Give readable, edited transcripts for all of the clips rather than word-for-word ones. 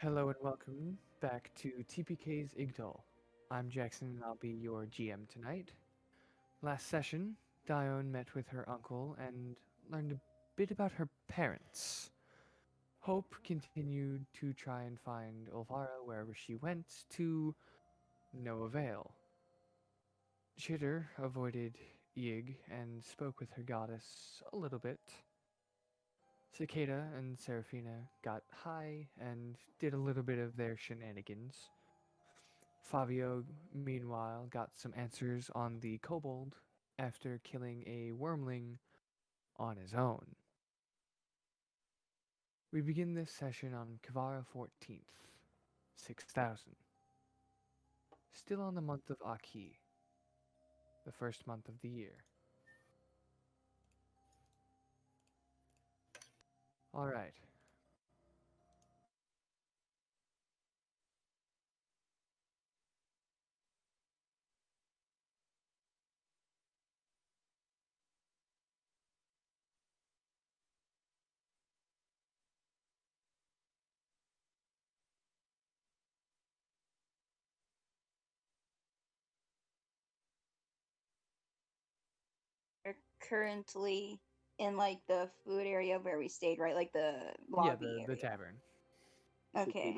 Hello and welcome back to TPK's Igdall. I'm Jackson and I'll be your GM tonight. Last session, Dione met with her uncle and learned a bit about her parents. Hope continued to try and find Ulvara wherever she went, to no avail. Chitter avoided Yig and spoke with her goddess a little bit. Cicada and Seraphina got high and did a little bit of their shenanigans. Fabio, meanwhile, got some answers on the kobold after killing a wormling on his own. We begin this session on Kavara 14th, 6000. Still on the month of Aki, the first month of the year. Alright. We're currently in like the food area where we stayed, right? Like the Yeah, lobby the area. tavern. Okay.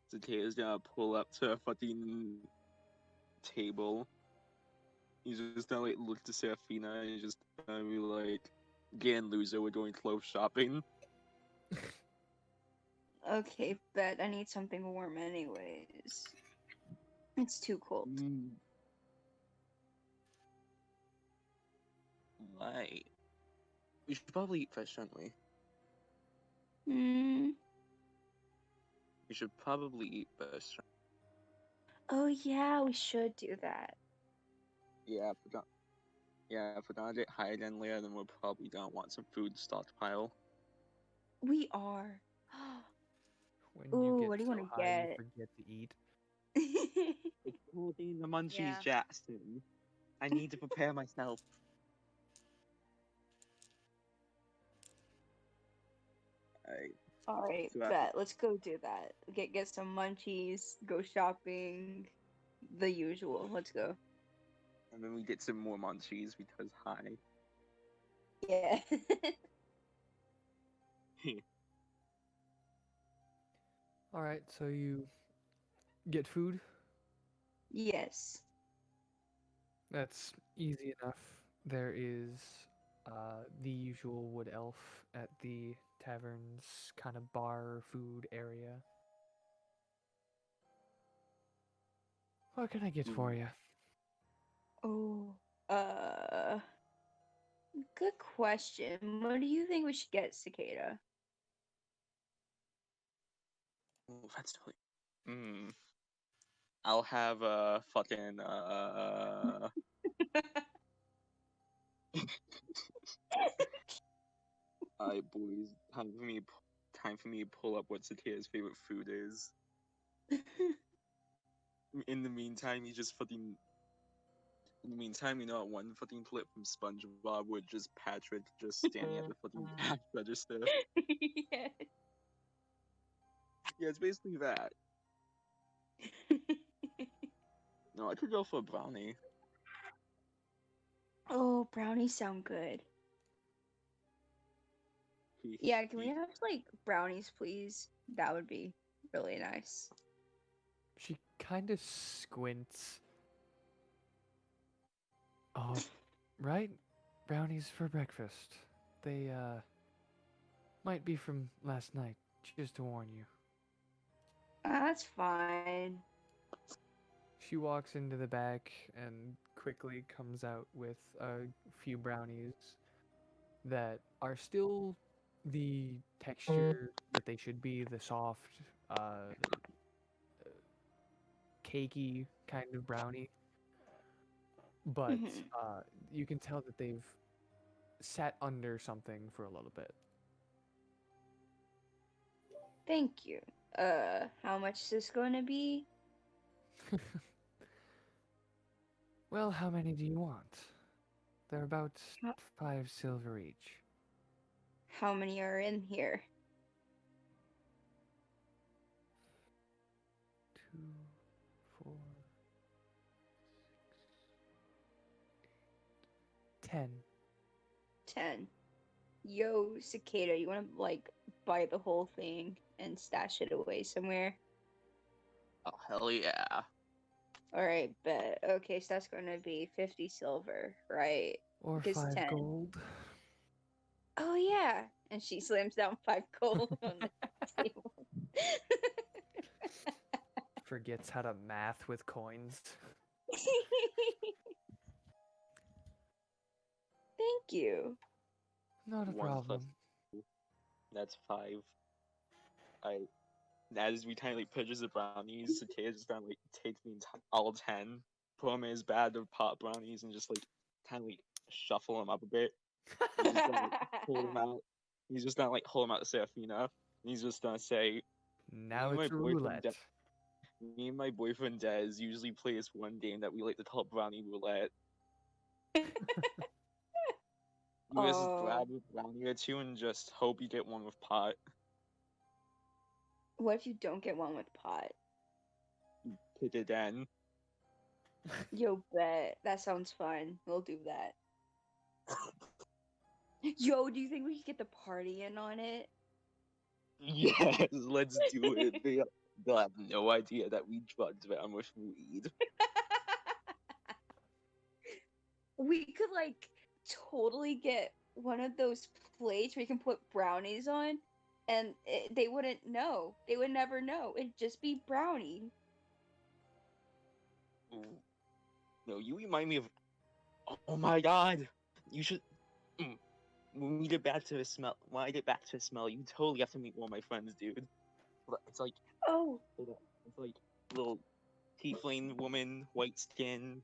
Cicada's gonna pull up to a fucking table. He's just gonna like look to Serafina and just gonna be like, "Again, loser, we're going clothes shopping." Okay, bet I need something warm anyways. It's too cold. Right. We should probably eat first, shouldn't we? Hmm. We should probably eat first. Oh yeah, we should do that. Yeah, if we're gonna get high again later, then we're probably gonna want some food stockpile. We are. When you Ooh, get what do you so want to high you get? forget to eat. It's holding the munchies, Yeah. Jackson. I need to prepare myself. Alright, All right, so after bet. Let's go do that. Get some munchies. Go shopping. The usual. Let's go. and then we get some more munchies because high. Yeah. Alright, so you get food. Yes. That's easy enough. There is the usual wood elf at the tavern's kind of bar food area. What can I get for you? Oh. Uh. Good question. What do you think we should get, Cicada? Oh, that's totally. I'll have a fucking Alright, boys. Time for me to pull up what Sakia's favorite food is. In the meantime, you just fucking. In the meantime, one fucking clip from SpongeBob with just Patrick just standing at the fucking cash register. Yeah. Yeah, it's basically that. No, I could go for a brownie. Oh, brownies sound good. Yeah, can we have like brownies, please? That would be really nice. She kind of squints. Oh, right? Brownies for breakfast. They, might be from last night, just to warn you. That's fine. She walks into the back and quickly comes out with a few brownies that are still the texture that they should be, the soft, cakey kind of brownie. But Mhm. you can tell that they've sat under something for a little bit. Thank you. How much is this going to be? Well, how many do you want? They're about How, 5 silver each. how many are in here? 4, 10. 10. Yo, Cicada, you want to like buy the whole thing and stash it away somewhere? Oh hell yeah! All right, bet. Okay, so that's going to be 50 silver, right? Or Because 5 10. gold. Oh yeah, and she slams down 5 gold on the table. Forgets how to math with coins. Thank you. Not a 1 plus problem. 2, that's 5. I as we kind of like purchase the brownies, Takea just kind of like takes all 10, put them in his bag of pot brownies, and just like kind of like shuffle them up a bit. He's just gonna like, hold them out. He's just gonna like hold them out to Serafina. And he's just gonna say, Now and my it's boyfriend roulette. me and my boyfriend Des usually play this one game that we like to call brownie roulette. You guys just grab a brownie or two and just hope you get one with pot. What if you don't get one with pot? Pick it then. Yo, bet. That sounds fun. We'll do that. Yo, do you think we could get the party in on it? Yes, let's do it. They'll have no idea that we drugged them with weed. We could like totally get one of those plates where you can put brownies on, and they wouldn't know. They would never know. It'd just be brownie. Ooh. No, you remind me of. Oh my god! You should. When we get back to the smell, when I get back to the smell, you totally have to meet one of my friends, dude. It's like Oh, it's like little tiefling woman, white skin,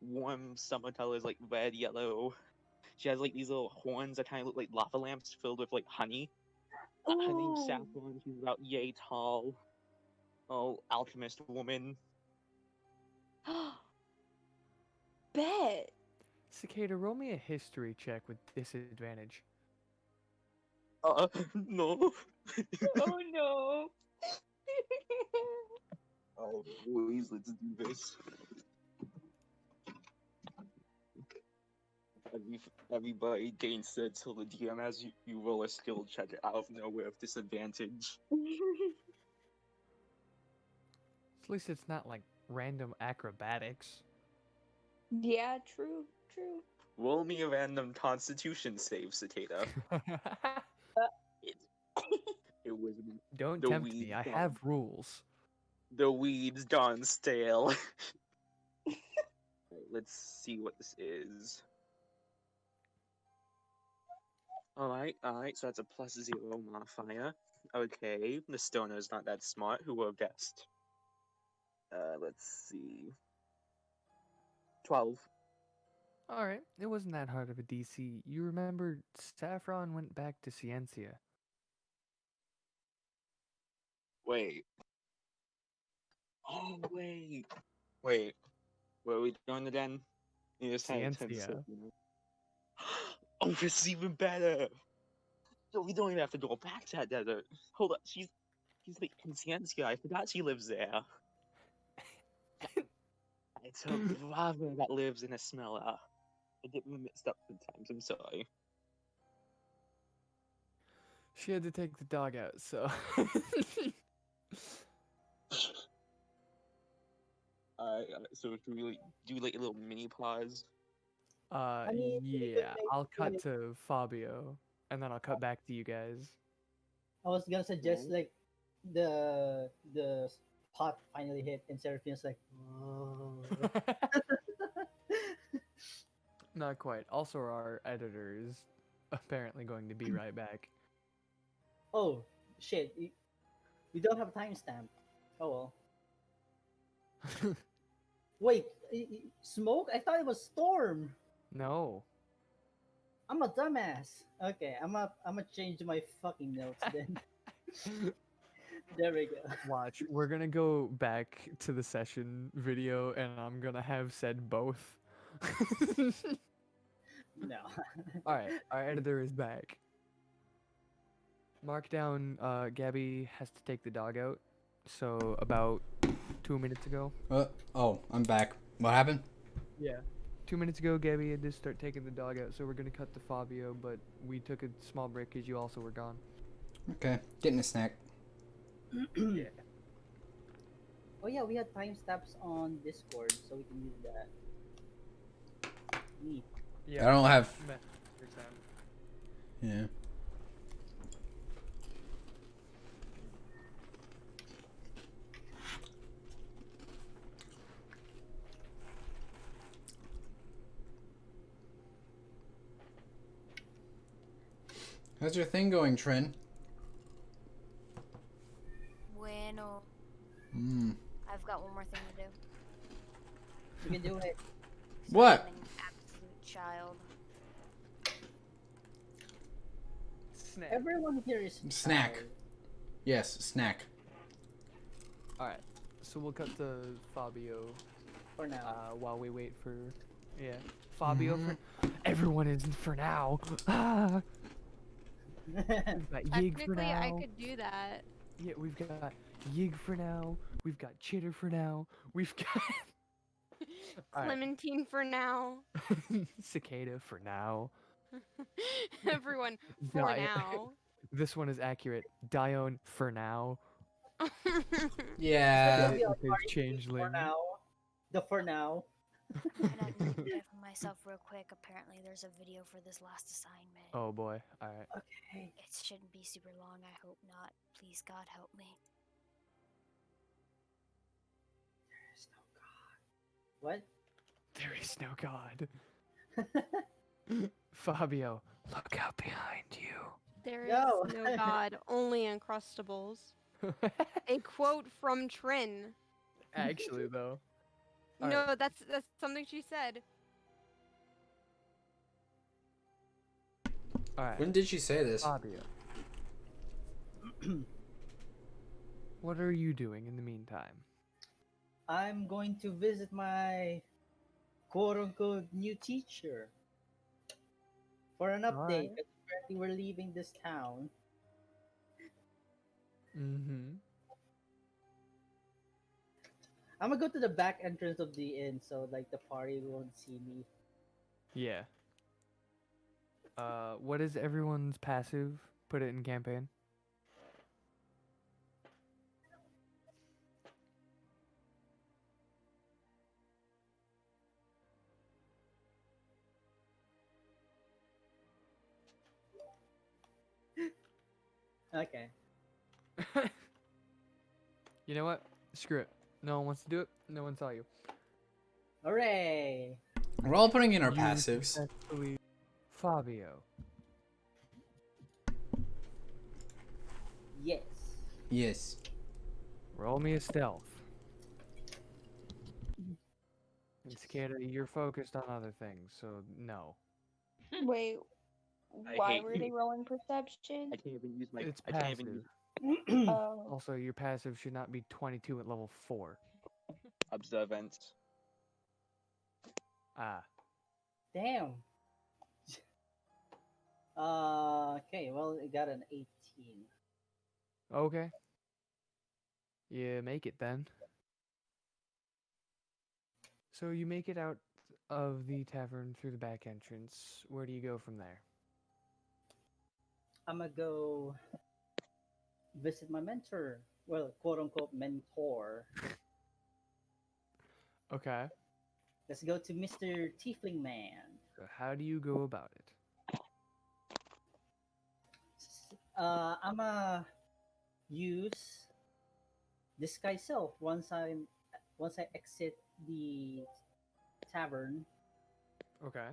warm summer colors like red, yellow. She has like these little horns that kind of look like lava lamps filled with like honey. Her name's ooh. Saffron. She's about yay tall. Oh, alchemist woman. Bet. Cicada, roll me a history check with disadvantage. No. Oh no. Oh, please, let's do this. Everybody gains that till the DM as you roll a skill check out of nowhere with disadvantage. At least it's not like random acrobatics. Yeah, true, true. Roll me a random constitution save, Cicada. It was Don't the tempt weed me. I gone- have rules. The weed's gone stale. Alright, let's see what this is. Alright, so that's a +0 modifier. Okay, the stoner's not that smart. Who would have guessed? Let's see. 12. Alright, it wasn't that hard of a DC. You remember Saffron went back to Ciencia. Wait. Oh, wait. Wait. Where are we going again? You just had to Ciencia. Oh, this is even better! So we don't even have to go back to that desert. Hold up, she's like in Ciencia. I forgot she lives there. It's her brother that lives in Esmella. I get them mixed up sometimes, I'm sorry. She had to take the dog out, so. Alright, so should we like, do like a little mini pause? mean, we could Yeah, make I'll cut like- to Fabio, and then I'll cut back to you guys. I was gonna suggest Okay. like the pot finally hit and Seraphina's like, oh. Not quite. Also, our editor is apparently going to be right back. Oh shit, we don't have a timestamp. Oh well. Wait, smoke? I thought it was storm. No. I'm a dumbass. Okay, I'm gonna change my fucking notes then. There we go. Watch, we're gonna go back to the session video, and I'm gonna have said both. No. Alright, our editor is back. Mark down, Gabby has to take the dog out. So about 2 minutes ago. Oh, I'm back. What happened? Yeah. 2 minutes ago, Gabby had to start taking the dog out, so we're gonna cut to Fabio, but we took a small break because you also were gone. Okay, getting a snack. Yeah. Oh yeah, we had timestamps on Discord, so we can use that. Neat. Yeah. I don't have. Next time. Yeah. How's your thing going, Trin? Bueno. Hmm. I've got one more thing to do. You can do it. 'Cause What? I'm an absolute child. Snack. Everyone here is Snack. tired. Yes, snack. All right. So we'll cut to Fabio For now. while we wait for. Yeah. Fabio for. Everyone is for now. Ah. We've got Yig for Technically, now. I could do that. Yeah, we've got Yig for now. We've got Chitter for now. We've got All right. Clementine for now. Cicada for now. Everyone for Di- now. This one is accurate. Dione for now. Yeah. Maybe I'll With his try for changeling. now. For now. And I need to get for myself real quick. Apparently, there's a video for this last assignment. Oh boy. All right. Okay. It shouldn't be super long. I hope not. Please, God, help me. There's no God. What? There is no God. Fabio, look out behind you. There is No. no God, only Uncrustables. A quote from Trin. Actually, though. All No, right. that's something she said. All right. When did she say this? Fabio. What are you doing in the meantime? I'm going to visit my quote unquote new teacher for an update. Alright. Because apparently we're leaving this town. Mm-hmm. I'm gonna go to the back entrance of the inn so like the party won't see me. Yeah. What is everyone's passive? Put it in campaign. Okay. You know what? Screw it. No one wants to do it. No one saw you. Hooray! We're all putting in our You passives. successfully- Fabio. Yes. Yes. Roll me a stealth. And Cicada, you're focused on other things, so no. Wait, I why hate were you. they rolling perception? I can't even use my. It's I can't even passive. use Oh, Also, your passive should not be 22 at level 4. observance. Ah. Damn. Okay, well, it got an 18. Okay. You make it then. So you make it out of the tavern through the back entrance. Where do you go from there? I'm gonna go visit my mentor. Well, quote unquote mentor. Okay. Let's go to Mr. Tiefling Man. So how do you go about it? I'ma use disguise self once I exit the tavern. Okay.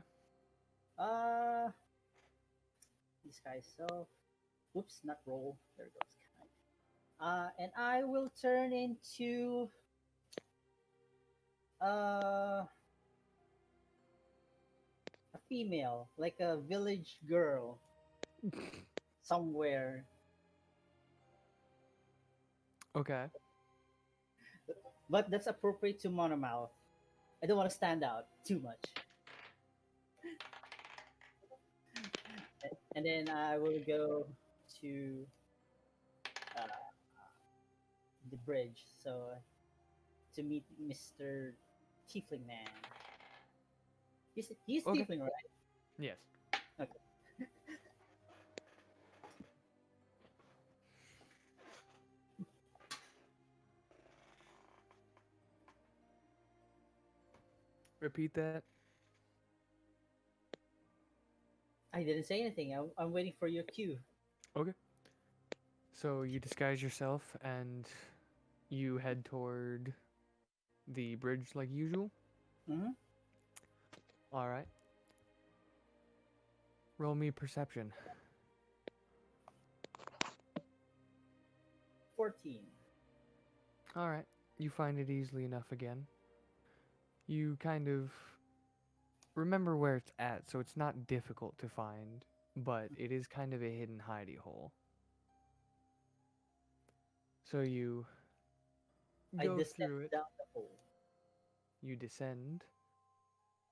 Disguise self. Oops, not roll. There goes. And I will turn into a female, like a village girl, somewhere. Okay. But that's appropriate to monomouth. I don't want to stand out too much. And then I will go to the bridge. So to meet Mr. Tiefling Man. He's Okay. Tiefling, right? Yes. Okay. Repeat that. I didn't say anything. I'm waiting for your cue. Okay. So you disguise yourself and you head toward the bridge like usual. Mm-hmm. All right. Roll me perception. 14. All right. You find it easily enough again. You kind of remember where it's at, so it's not difficult to find, but it is kind of a hidden hidey hole. So you I go descend through it. down the hole. You descend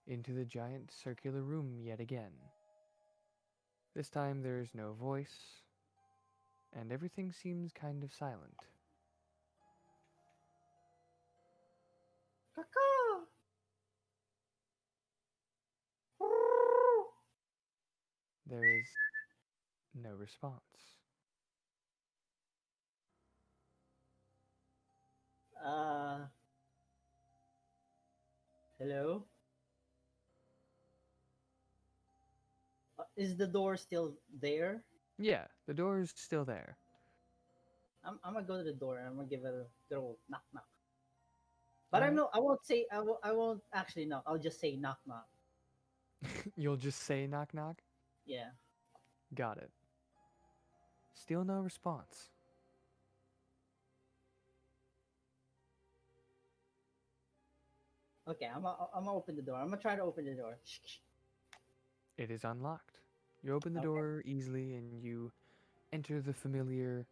into the giant circular room yet again. This time there is no voice, and everything seems kind of silent. Caca! There is no response. Uh, hello? Is the door still there? Yeah, the door is still there. I'm gonna go to the door and I'm gonna give it a good old knock knock. But Alright. I won't say I won't actually knock. I'll just say knock knock. You'll just say knock knock? Yeah. Got it. Still no response. Okay, I'm gonna open the door. I'm gonna try to open the door. It is unlocked. You open the Okay. door easily and you enter the familiar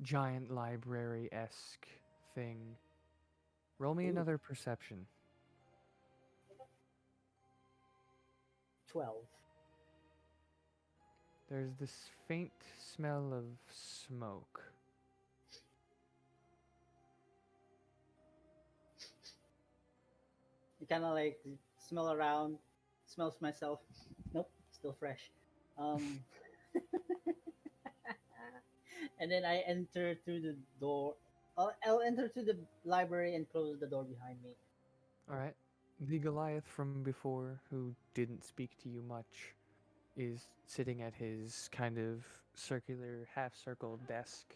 giant library-esque thing. Roll me Ooh. another perception. 12. There's this faint smell of smoke. You kind of like smell around, smells myself. Nope, still fresh. Um, and then I enter through the door. I'll enter to the library and close the door behind me. Alright. The Goliath from before, who didn't speak to you much, is sitting at his kind of circular, half circle desk.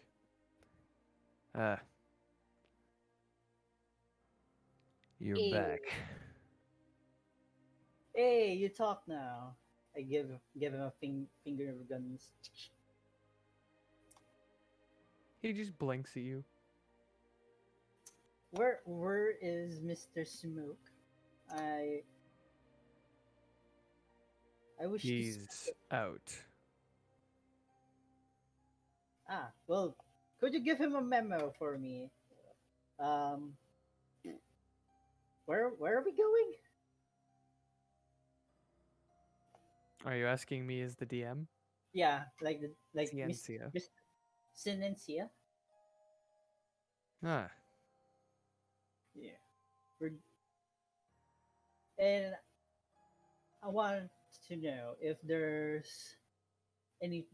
You're Hey, back. hey, you talk now. I give him a finger guns. He just blinks at you. Where is Mr. Smoke? I wish to He's out. well, could you give him a memo for me? Um, where are we going? Are you asking me as the DM? Yeah, like Miss Ciencia. Miss Sinencia. Ah, Yeah. We're, and I want to know if there's any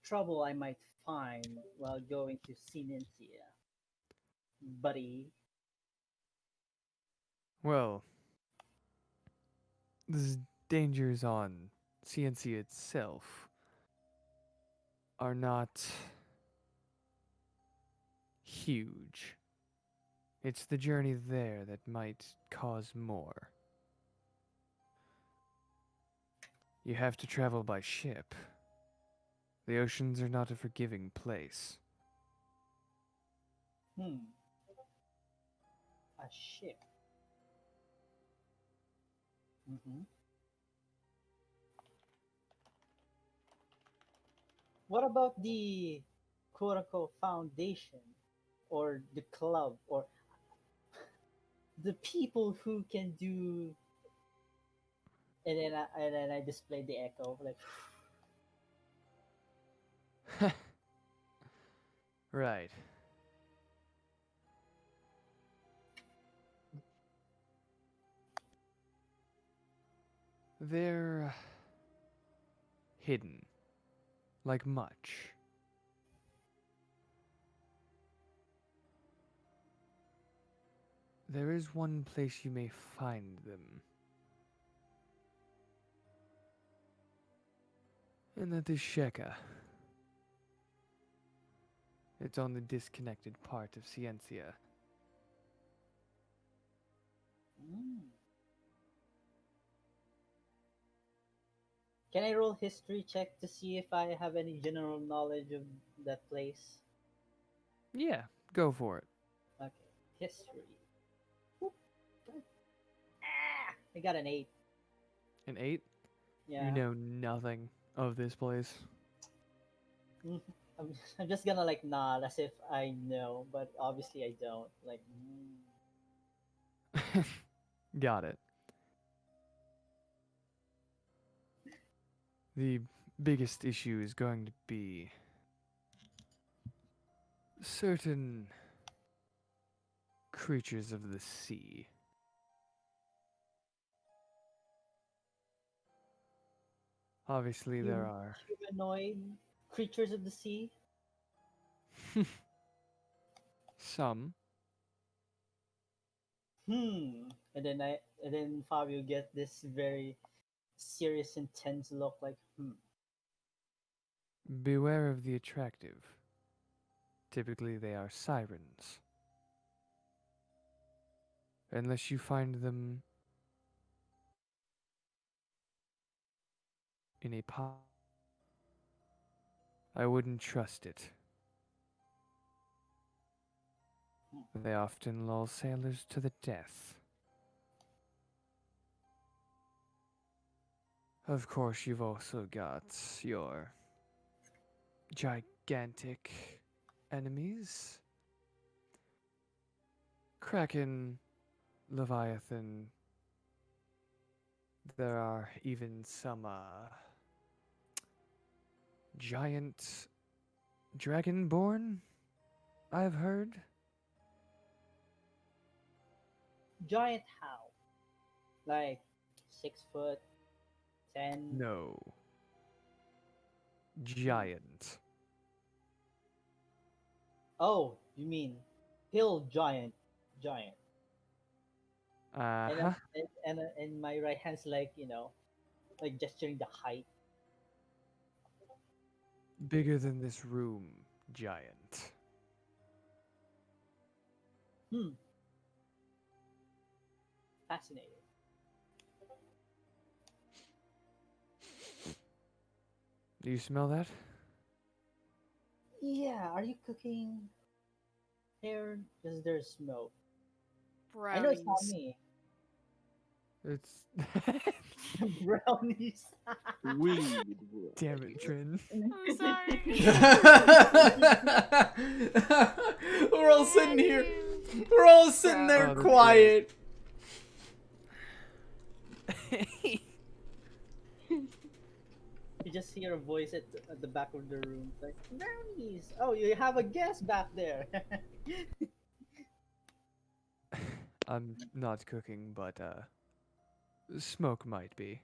trouble I might find while going to Sinencia, buddy. well, the dangers on Ciencia itself are not huge. It's the journey there that might cause more. You have to travel by ship. The oceans are not a forgiving place. A ship. Mm-hmm. What about the quote unquote foundation or the club or the people who can do and then I display the echo like Right. They're hidden, like much. There is one place you may find them. And that is Sheka. It's on the disconnected part of Ciencia. Mm. Can I roll history check to see if I have any general knowledge of that place? Yeah, go for it. Okay, history. Whoop. Ah, I got an 8. An 8? Yeah. You know nothing of this place. Mhm. I'm just gonna like nod as if I know, but obviously I don't. Like, Got it. The biggest issue is going to be certain creatures of the sea. Obviously, there are. humanoid creatures of the sea. Some. And then Fabio get this very serious, intense look. Like, Beware of the attractive. Typically, they are sirens. Unless you find them in a pot. I wouldn't trust it. They often lull sailors to the death. Of course, you've also got your gigantic enemies. Kraken, Leviathan. There are even some giant dragonborn, I've heard. giant how? Like 6 foot, 10. No. Giant. Oh, you mean hill giant, giant. Uh-huh. And my right hand's like like gesturing the height. Bigger than this room, giant. Hmm. Fascinating. Do you smell that? Yeah. Are you cooking here? Because there's smoke. I know it's not Brownies. me. It's. Brownies. Weed. Damn it, Trin. I'm sorry. We're all sitting here. We're all sitting there Oh, that's quiet. You just hear a voice at the back of the room. It's like, brownies. Oh, you have a guest back there. I'm not cooking, but smoke might be.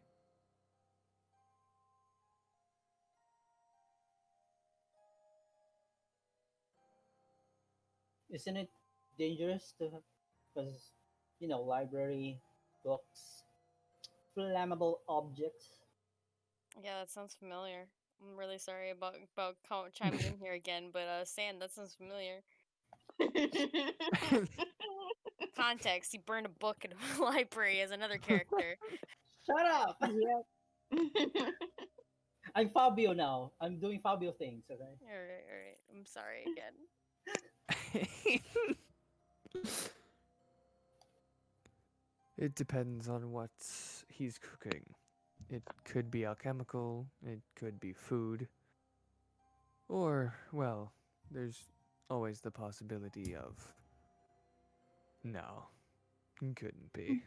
Isn't it dangerous to have, because library, books, flammable objects? Yeah, that sounds familiar. I'm really sorry about chiming in here again, but Sand, that sounds familiar. Context: he burned a book in a library as another character. Shut up! Yep. I'm Fabio now. I'm doing Fabio things. Okay. All right. I'm sorry again. It depends on what he's cooking. It could be alchemical, it could be food, or, well, there's always the possibility of. No, it couldn't be.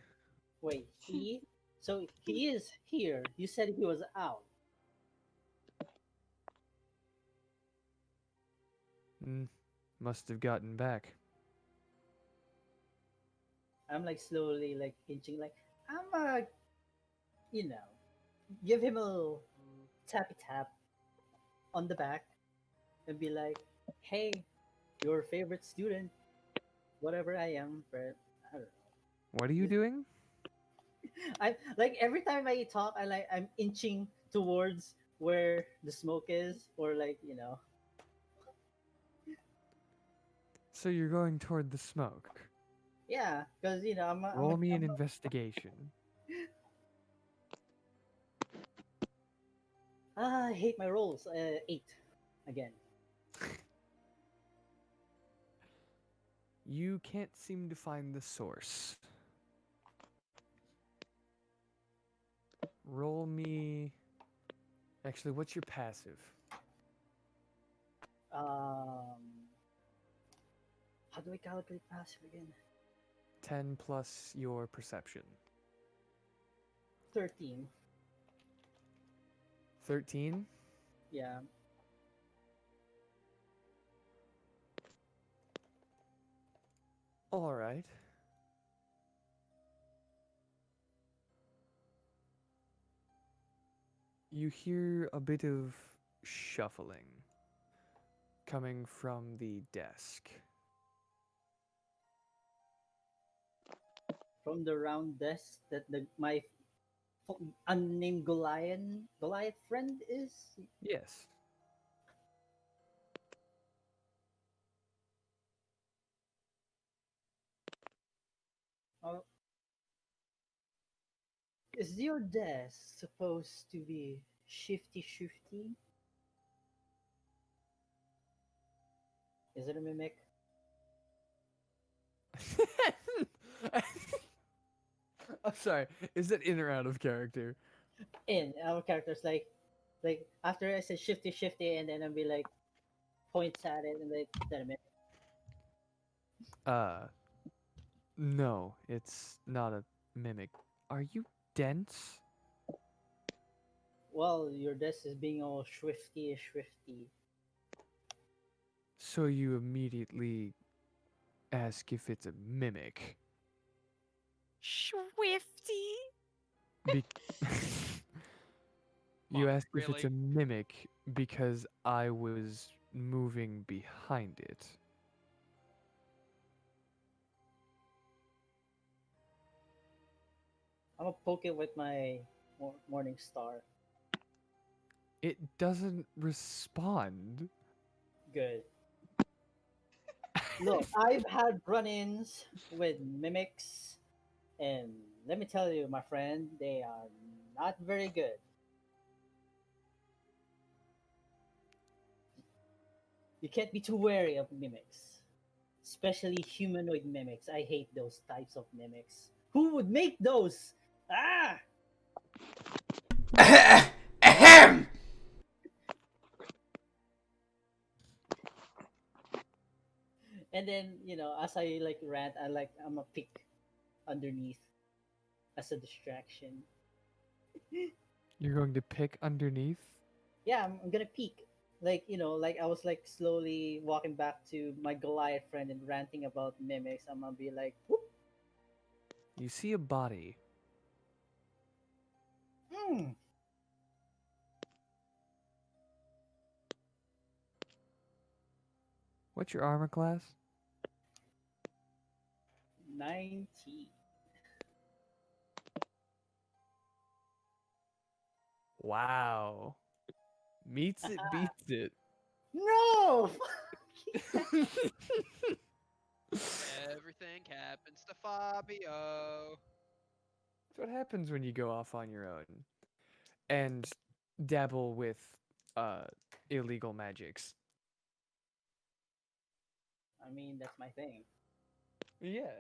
Wait, he? So he is here. You said he was out. Must have gotten back. I'm like slowly like inching, like I'm give him a little tappy tap on the back and be like, "Hey, your favorite student, whatever I am, but I don't What are you know." doing? I like every time I talk, I'm inching towards where the smoke is, or like So you're going toward the smoke. yeah, because Roll me an investigation. I hate my rolls. 8 again. You can't seem to find the source. Roll me. Actually, what's your passive? How do I calculate passive again? 10 plus your perception. 13. 13? Yeah. All right. You hear a bit of shuffling coming from the desk. From the round desk that my unnamed Goliath friend is. Yes. Uh, is your desk supposed to be shifty? Is it a mimic? I'm sorry. Is that in or out of character? In our characters, like after I say shifty, and then I'll be like points at it and like, is that a mimic? Uh, no, it's not a mimic. Are you dense? Well, your desk is being all swifty. So you immediately ask if it's a mimic. Swifty. Be- you Fuck, ask if it's really? a mimic because I was moving behind it. I'm gonna poke it with my morning star. It doesn't respond. Good. Look, I've had run-ins with mimics, and let me tell you, my friend, they are not very good. You can't be too wary of mimics, especially humanoid mimics. I hate those types of mimics. Who would make those? Ah! Ahem! And then, as I like rant, I'm a peek underneath as a distraction. You're going to pick underneath? Yeah, I'm gonna peek. Like, like I was like slowly walking back to my Goliath friend and ranting about mimics. I'm gonna be like, whoop, You see a body. hmm, What's your armor class? 90. Wow. Meets it, beats it. No! Everything happens to Fabio. That's what happens when you go off on your own and dabble with uh illegal magics. I mean, that's my thing. Yeah.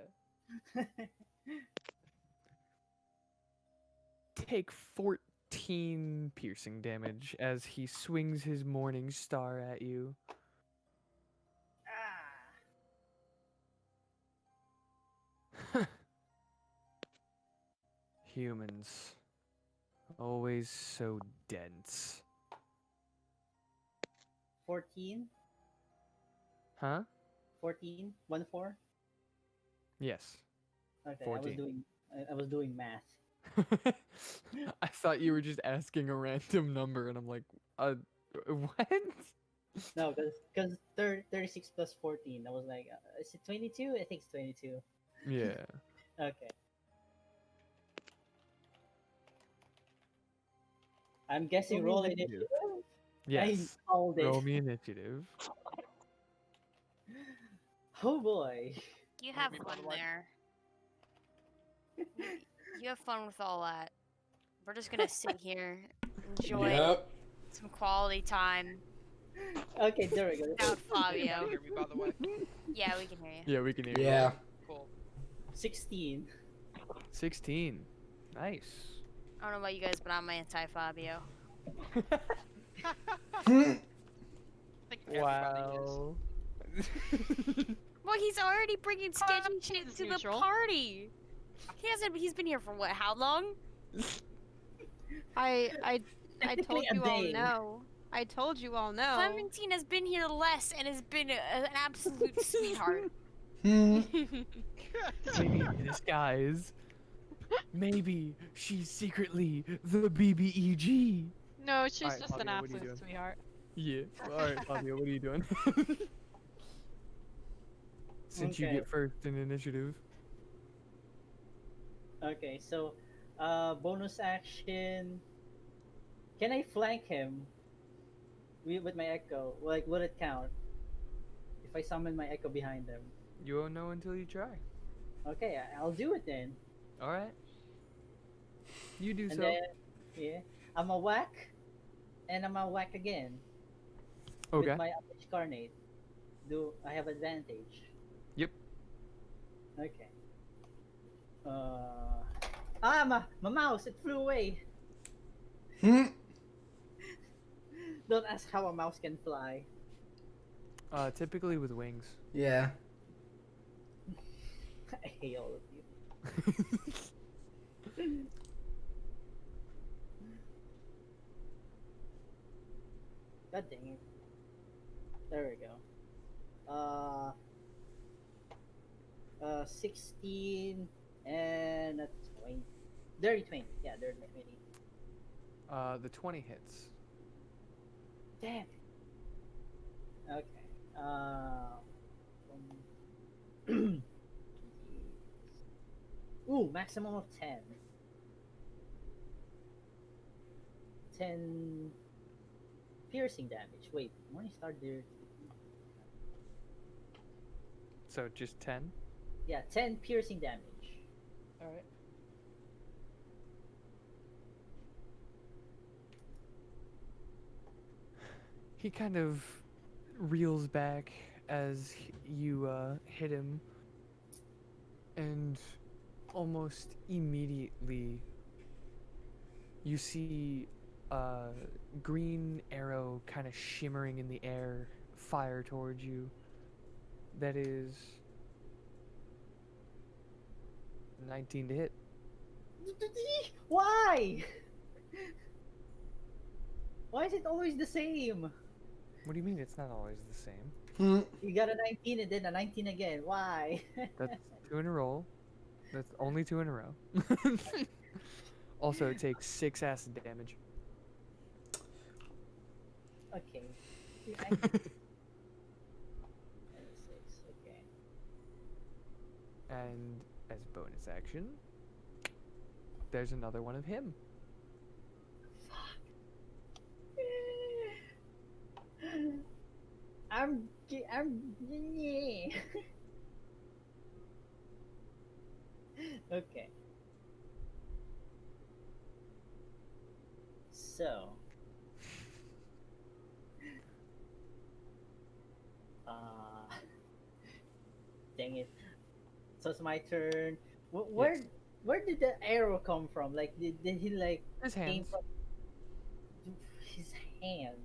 Take 14 piercing damage as he swings his morning star at you. Ah. Humans. Always so dense. 14? Huh? 14? 1 4? Yes. Okay, 14. I was doing math. I thought you were just asking a random number, and I'm like, what? No, because 36 plus 14. I was like, is it 22? I think it's 22. Yeah. Okay. I'm guessing Roll roll me initiative. Yes. I called it. Roll me initiative. Oh boy. You Wanna have be fun part of like- there. You have fun with all that. We're just gonna sit here, enjoy Yep. some quality time Okay, there we go. without Can anybody Fabio. hear me, by the way? Yeah, we can hear you. Yeah, we can hear you. Yeah. Cool. 16. 16. Nice. I don't know about you guys, but I'm anti-Fabio. I think everybody is. Wow. Well, he's already bringing sketchy shit is to the neutral. party. He's been here for what? How long? I Technically told a you all day. no. I told you all no. Clementine has been here less and has been an absolute sweetheart. Maybe in disguise. Maybe she's secretly the BBEG. No, she's Alright, just an Fabio, what are you absolute doing? sweetheart. Yeah. Alright, Fabio, what are you doing? Since you Okay. get first in initiative. Okay, so bonus action. Can I flank him with my echo? Like, would it count if I summon my echo behind him? You won't know until you try. Okay, I'll do it then. Alright. You do And so. then, yeah, I'm a whack, and I'm a whack again Okay. with my Unleash Carnate. Do I have advantage? Yep. Okay. My mouse! It flew away. Don't ask how a mouse can fly. Typically with wings. Yeah. I hate all of you. God dang it. There we go. 16 and a 20. Dirty 20. Yeah, dirty 20. The 20 hits. Damn. Okay. Ooh, maximum of 10. 10 piercing damage. Wait, Morningstar did. So just 10? Yeah, 10 piercing damage. Alright. He kind of reels back as you hit him, and almost immediately you see a green arrow kind of shimmering in the air fire towards you. That is 19 to hit. Why? Why is it always the same? What do you mean it's not always the same? You got a 19 and then a 19 again. Why? That's 2 in a row. That's only 2 in a row. Also, it takes 6 acid damage. Okay. Okay. And as bonus action, there's another one of him. I'm okay. So dang it. So it's my turn. Where did the arrow come from? Like did he like His came hands. from his hand?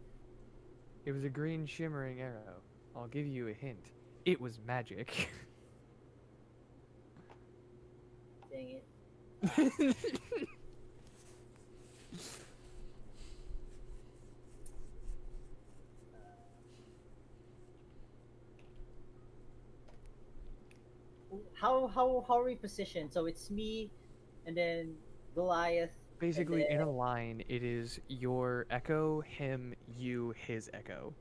It was a green shimmering arrow. I'll give you a hint. It was magic. Dang it. How are we positioned? So it's me, and then Goliath. Basically, in then- a line, it is your echo, him, you, his echo.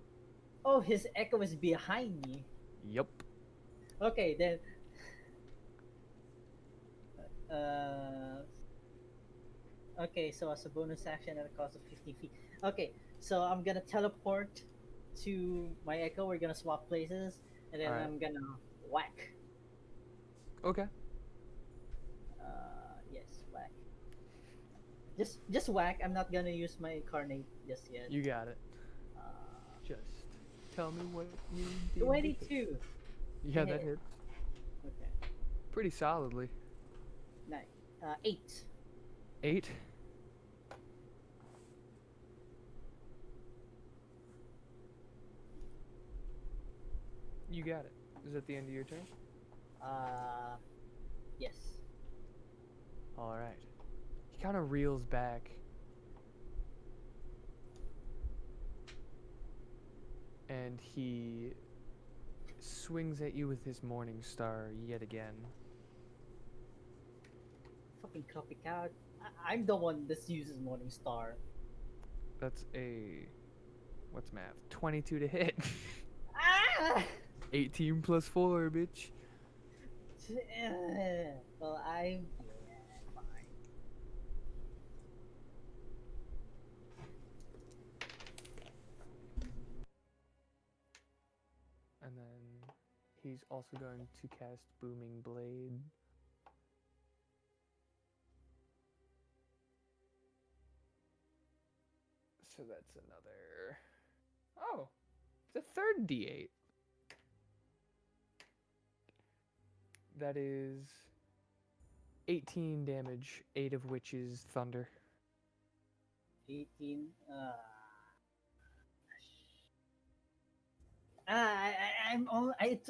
Oh, his echo is behind me. Yup. Okay, then. Uh. Okay, so as a bonus action at a cost of 50 feet. Okay, so I'm gonna teleport to my echo. We're gonna swap places, and then Alright. I'm gonna whack. Okay. Yes, whack. Just whack. I'm not gonna use my incarnate just yet. You got it. Uh, Just tell me what you did. 22. Yeah, that hit. hits. Okay. Pretty solidly. 9. 8. 8. You got it. Is that the end of your turn? Yes. Alright. He kind of reels back. And he swings at you with his morning star yet again. Fucking copycat. I'm the one that uses Morning Star. That's a... What's math? 22 to hit. Ah! 18 plus 4, bitch. Well, I'm fine. And then he's also going to cast Booming Blade. So that's another... Oh! It's a third D8. That is 18 damage, 8 of which is thunder. 18.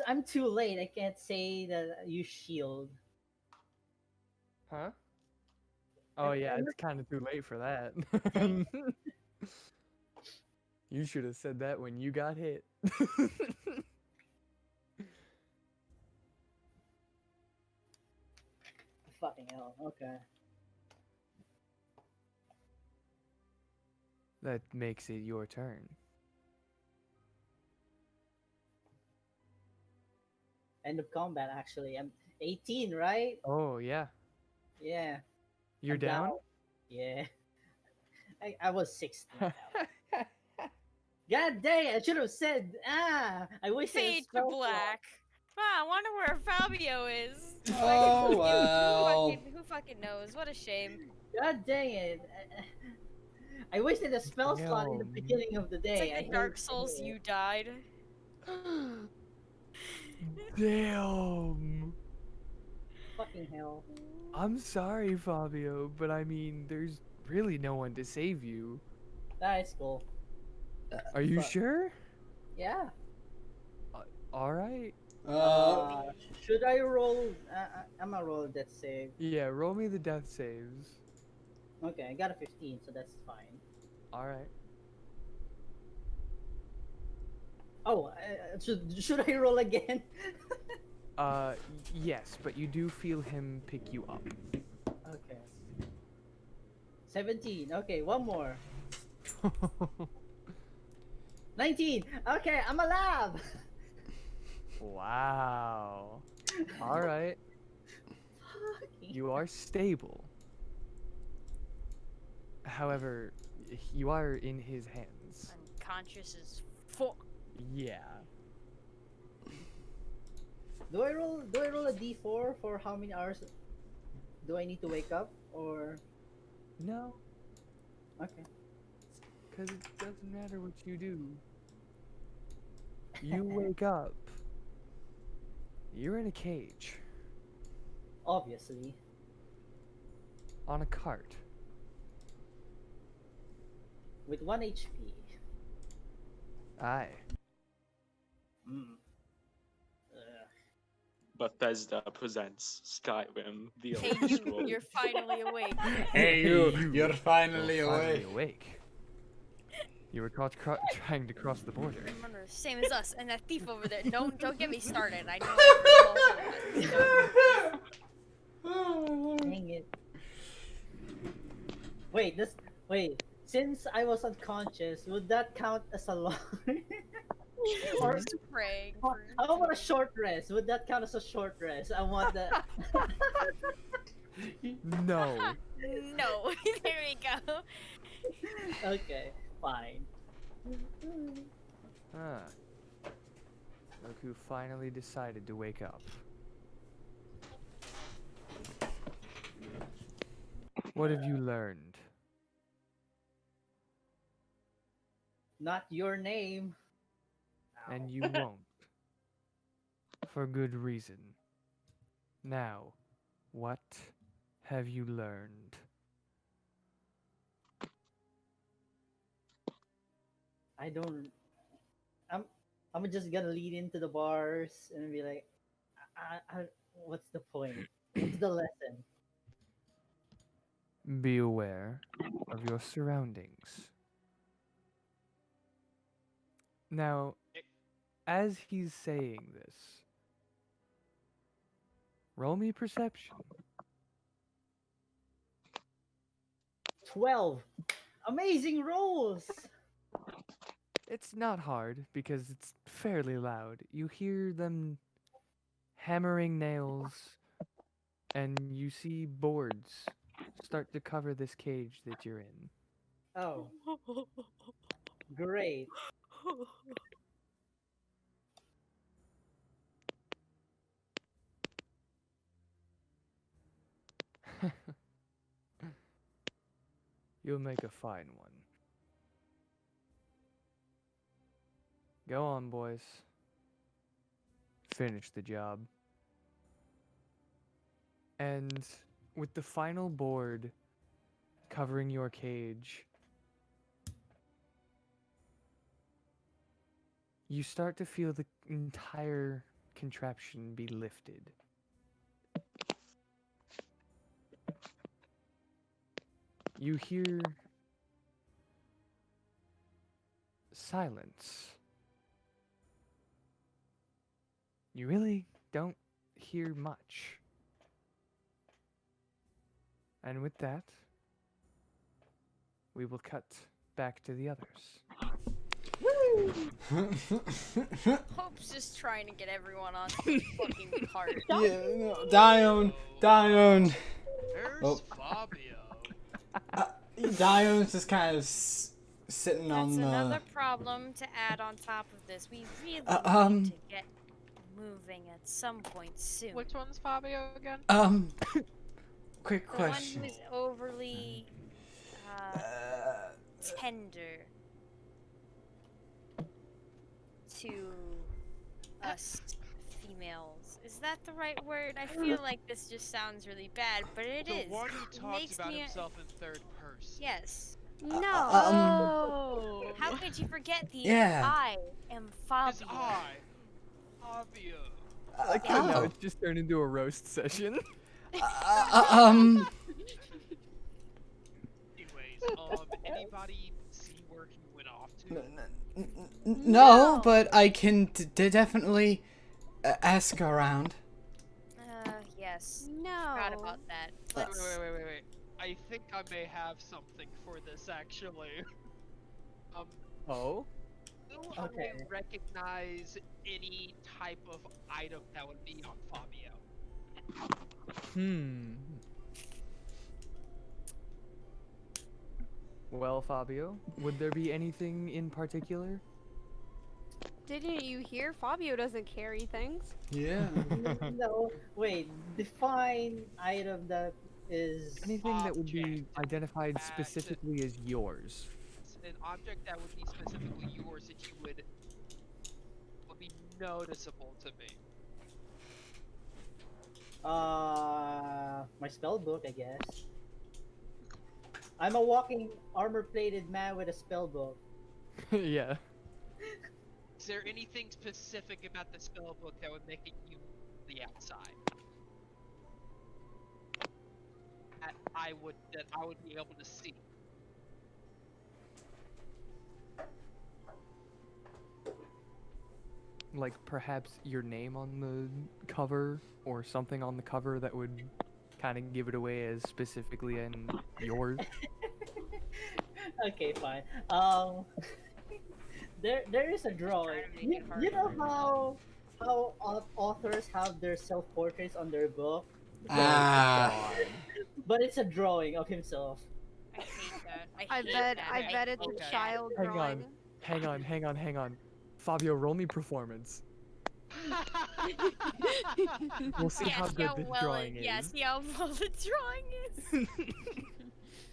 I'm too late. I can't say that you shield. Huh? Oh I'm- yeah, I'm it's kind of too late for that. You should have said that when you got hit. Fucking hell. Okay. That makes it your turn. End of combat. Actually, I'm 18, right? Oh yeah, Yeah. you're I'm down. Yeah. I was 16. God dang! I should have said. I wish I Fade to spell black. Wow, I wonder where Fabio is. Oh, Who well. who fucking knows? What a shame. God dang it! I wasted a spell slot in the Damn. beginning of the day. It's I like the hate Dark to Souls do it. you died. Damn. Fucking hell. I'm sorry, Fabio, but I mean, there's really no one to save you. That's cool. Are you Fuck. sure? Yeah. All right. Should I roll? I'm gonna roll a death save. Yeah, roll me the death saves. Okay, I got a 15, so that's fine. All right. Oh, should I roll again? Yes, but you do feel him pick you up. Okay. 17. Okay, one more. 19. Okay, I'm alive. Wow. All right. You are stable. However, you are in his hands. Unconscious as fuck. Yeah. Do I roll a d4 for how many hours do I need to wake up, or No, okay? because it doesn't matter what you do. You wake up. You're in a cage. Obviously. On a cart. With 1 HP. Aye. Mm. Bethesda presents Skyrim, the Hey, Elder you, Scrolls. you're finally awake. Hey, you. You're finally You're finally awake. awake. You were caught trying to cross the border. Remember, same as us, and that thief over there. Don't get me started. I know. Oh, my Lord. Dang it. wait, this wait. Since I was unconscious, would that count as a long? Or Just praying. how about a short rest? Would that count as a short rest? I want that. No. No, there we go. Okay, fine. Ah. Look who finally decided to wake up. What have you learned? Not your name. And you won't. For good reason. Now, what have you learned? I don't. I'm just gonna lead into the bars and be like, what's the point? What's the lesson? Be aware of your surroundings. Now, as he's saying this, roll me perception. 12. Amazing rolls. It's not hard because it's fairly loud. You hear them hammering nails, and you see boards start to cover this cage that you're in. Oh, great. You'll make a fine one. Go on, boys. Finish the job. And with the final board covering your cage, you start to feel the entire contraption be lifted. You hear silence. You really don't hear much. And with that, we will cut back to the others. Hope's just trying to get everyone on the fucking cart. Yeah, no, Dione. Where's Oh. Fabio? Dione's just kind of sitting That's on the. another problem to add on top of this. We really need to get moving at some point soon. Which one's Fabio again? Quick The question. one who's overly tender to us females. Is that the right word? I feel like this just sounds really bad, but it The is. one who It talks makes about me himself in third person. Yes. No. How could you forget the Yeah. I am It's Fabio? Fabio. Like, Oh. no, it's just turned into a roast session. Anyways, anybody see where he went off to? No, but I can definitely ask around. Yes. No. Forgot about that. Wait, Let's. wait. I think I may have something for this actually. Oh? Do Okay. I recognize any type of item that would be on Fabio? Well, Fabio, would there be anything in particular? Didn't you hear? Fabio doesn't carry things. Yeah. No, wait. Define item that is. Anything that would be Object. identified That's it. specifically as yours. An object that would be specifically yours that you would be noticeable to me. My spell book, I guess. I'm a walking armor-plated man with a spell book. Yeah. Is there anything specific about the spell book that would make it you the outside? That I would be able to see. Like perhaps your name on the cover or something on the cover that would kind of give it away as specifically in yours. Okay, fine. There is a drawing. trying to make it You know harder. how authors have their self portraits on their book, Ah. but it's a drawing of himself. I hate that. I hate bet that. I Okay, bet it's hate a okay. child Hang drawing. on. Hang on. Fabio, roll me performance. We'll see how good this drawing Yeah, is. see how well the drawing is.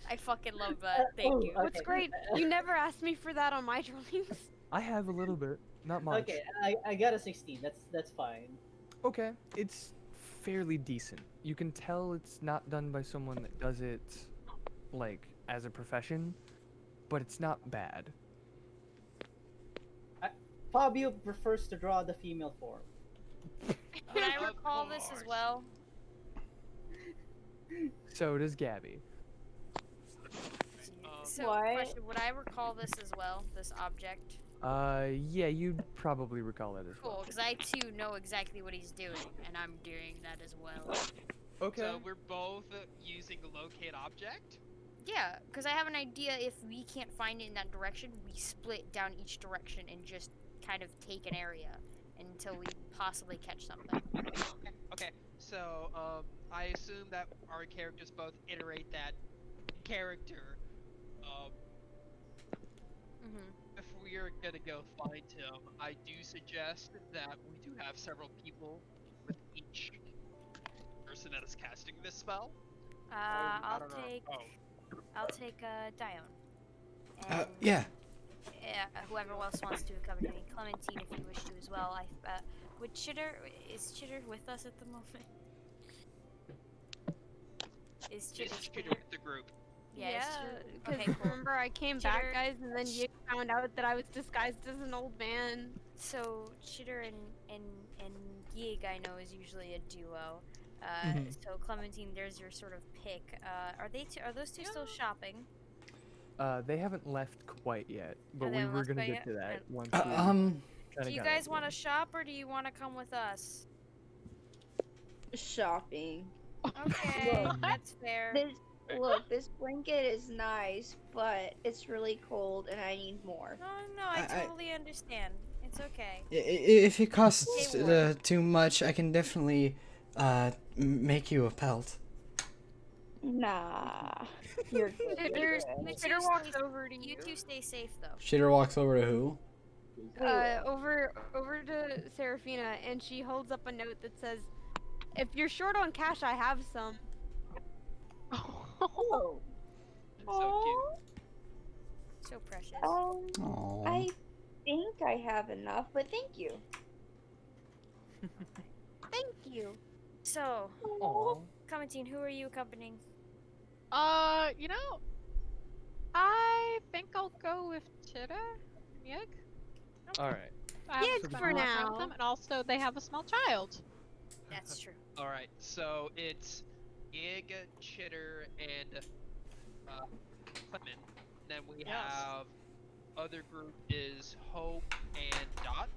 I fucking love that. Thank Oh, you. okay. What's great, you never asked me for that on my drawings. I have a little bit, not much. Okay, I got a 16. That's fine. Okay, it's fairly decent. You can tell it's not done by someone that does it, like, as a profession, but it's not bad. Fabio prefers to draw the female form. Can I Of recall this as course. well? So does Gabby. So, What? question, would I recall this as well, this object? Yeah, you'd probably recall it as well. Cool, because I too know exactly what he's doing, and I'm doing that as well. Okay. So we're both using the locate object. Yeah, because I have an idea if we can't find it in that direction, we split down each direction and just kind of take an area until we possibly catch something. Okay. So I assume that our characters both iterate that character. If we are gonna go find him, I do suggest that we do have several people with each person that is casting this spell. I don't know. I'll take Dione. Yeah. Yeah, whoever else wants to accompany Clementine if you wish to as well. Is Chitter with us at the moment? Is Chitter Is Chitter with the group? Yeah, because okay, cool. remember I came Chitter- back, guys, and then you found out that I was disguised as an old man. So Chitter and Yig I know is usually a duo. Mhm. So Clementine, there's your sort of pick. Are those two still shopping? They haven't left quite yet, but they we haven't were left gonna quite get yet? to that once. Do you guys want to shop or do you want to come with us? Shopping. Okay, that's fair. This blanket is nice, but it's really cold and I need more. No, I totally understand. It's okay. If it costs Stay warm. too much, I can definitely make you a pelt. Nah. You're good. Chitter walks over to You you. two stay safe though. Shitter walks over to who? Over to Serafina, and she holds up a note that says, "If you're short on cash, I have some." Oh. It's so cute. So precious. Aww. I think I have enough, but thank you. Thank you. So, Aw. Clementine, who are you accompanying? You know, I think I'll go with Chitter and Yig. All right. I haven't Yig spent for a lot of time with now. them, and also they have a small child. That's true. All right. So it's Yig, Chitter, and Clement. Then we have other group is Hope and Dot.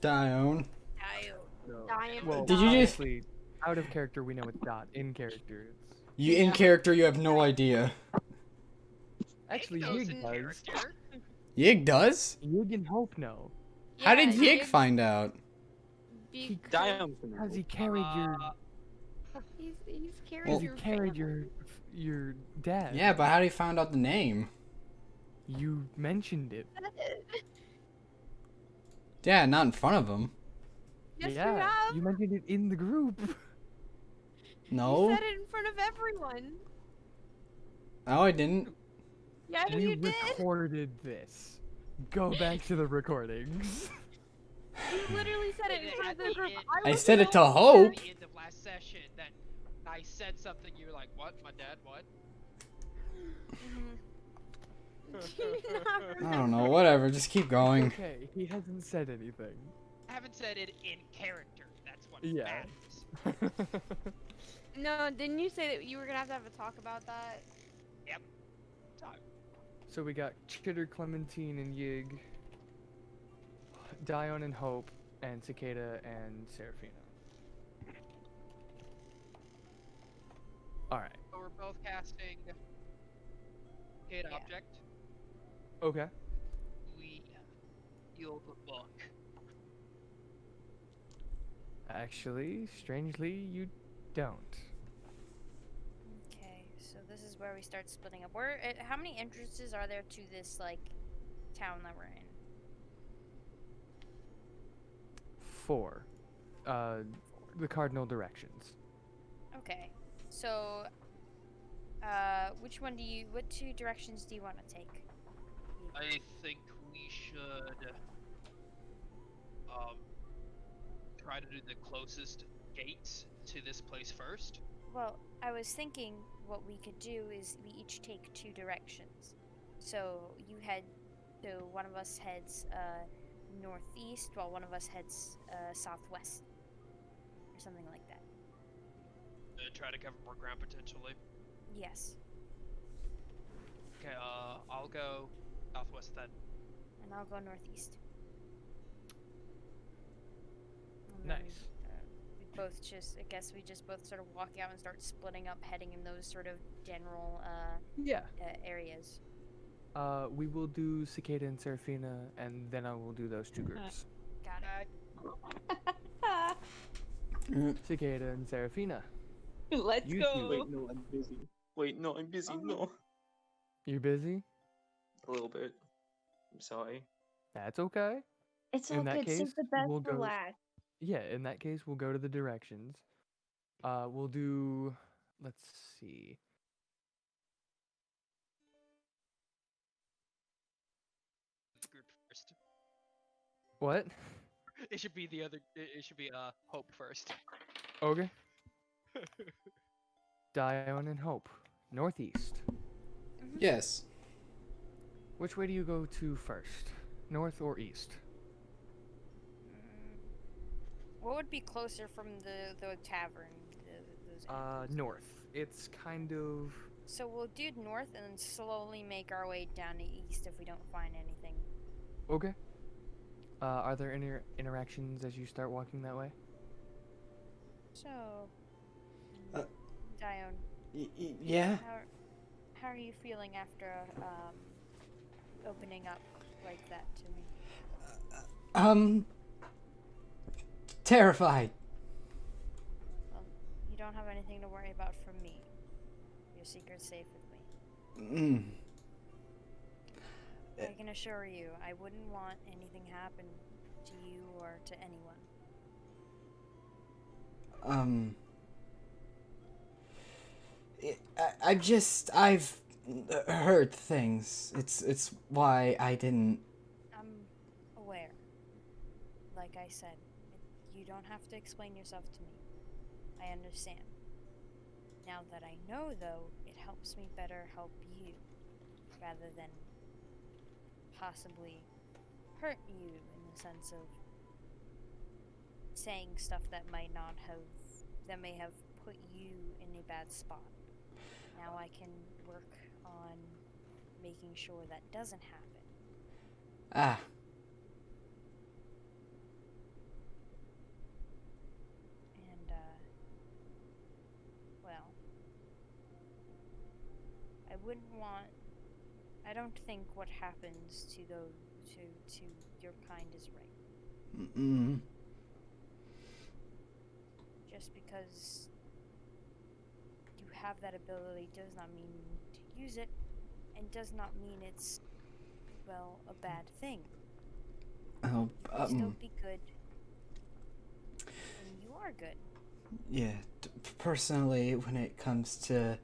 Dione. Diane. Well, Did you just- honestly, out of character, we know it's Dot. In character, it's... You in character, you have no idea. Actually, Knows Yig in does. character. Yig does? Yig and Hope know. How did Yeah, Yig find out? He Dion. Has he carried your... He's carried Well- He your carried family. your dad. Yeah, but how did he find out the name? You mentioned it. Yeah, not in front of him. Yes, yeah, you have. you mentioned it in the group. No? You said it in front of everyone. No, I didn't. Yeah, We you did. recorded this. Go back to the recordings. You literally said it in front of the group. I was said the it to only Hope. one. At the end of last session, then I said something. You were like, "What? My dad? What?" Do you not I remember? don't know, whatever, just keep going. Okay, he hasn't said anything. I haven't said it in character. That's what Yeah. matters. No, didn't you say that you were gonna have a talk about that? So we got Chitter, Clementine, and Yig, Dion and Hope, and Cicada and Serafina. Alright. So we're both casting locate object. Okay. We steal the book. Actually, strangely, you don't. Okay, so this is where we start splitting up. How many entrances are there to this like town that we're in? 4. The cardinal directions. Okay, so what 2 directions do you want to take? I think we should try to do the closest gate to this place first. Well, I was thinking what we could do is we each take 2 directions. So one of us heads northeast, while one of us heads southwest, or something like that. Try to cover more ground potentially. Yes. Okay, I'll go southwest then. And I'll go northeast. And then, Nice. I guess we just both sort of walk out and start splitting up, heading in those sort of general Yeah. areas. We will do Cicada and Seraphina, and then I will do those 2 groups. Got it. Cicada and Seraphina. Let's You go. two. Wait, no, I'm busy. Wait, no, I'm busy. No. You're busy? A little bit. I'm sorry. That's okay. It's In all that good. case, Save the best we'll for go. last. Yeah, in that case, we'll go to the directions. We'll do. Let's see. Group first. What? It should be the other. It should be Hope first. Okay. Dione and Hope. Northeast. Yes. Which way do you go to first? North or east? What would be closer from the tavern? Those North. It's kind of. So we'll do north and then slowly make our way down to east if we don't find anything. Okay. Are there any interactions as you start walking that way? So, Uh, Dione, yeah. how are you feeling after opening up like that to me? Terrified. Well, you don't have anything to worry about from me. Your secret's safe with me. Mm. I can assure you, I wouldn't want anything happen to you or to anyone. I've heard things. It's why I didn't. I'm aware. Like I said, you don't have to explain yourself to me. I understand. Now that I know, though, it helps me better help you, rather than possibly hurt you in the sense of saying stuff that may have put you in a bad spot. Now I can work on making sure that doesn't happen. Ah. And, well, I don't think what happens to your kind is right. Mm. Just because you have that ability does not mean you need to use it, and does not mean it's, well, a bad thing. Oh, You can still be good, and you are good. Yeah, personally, when it comes to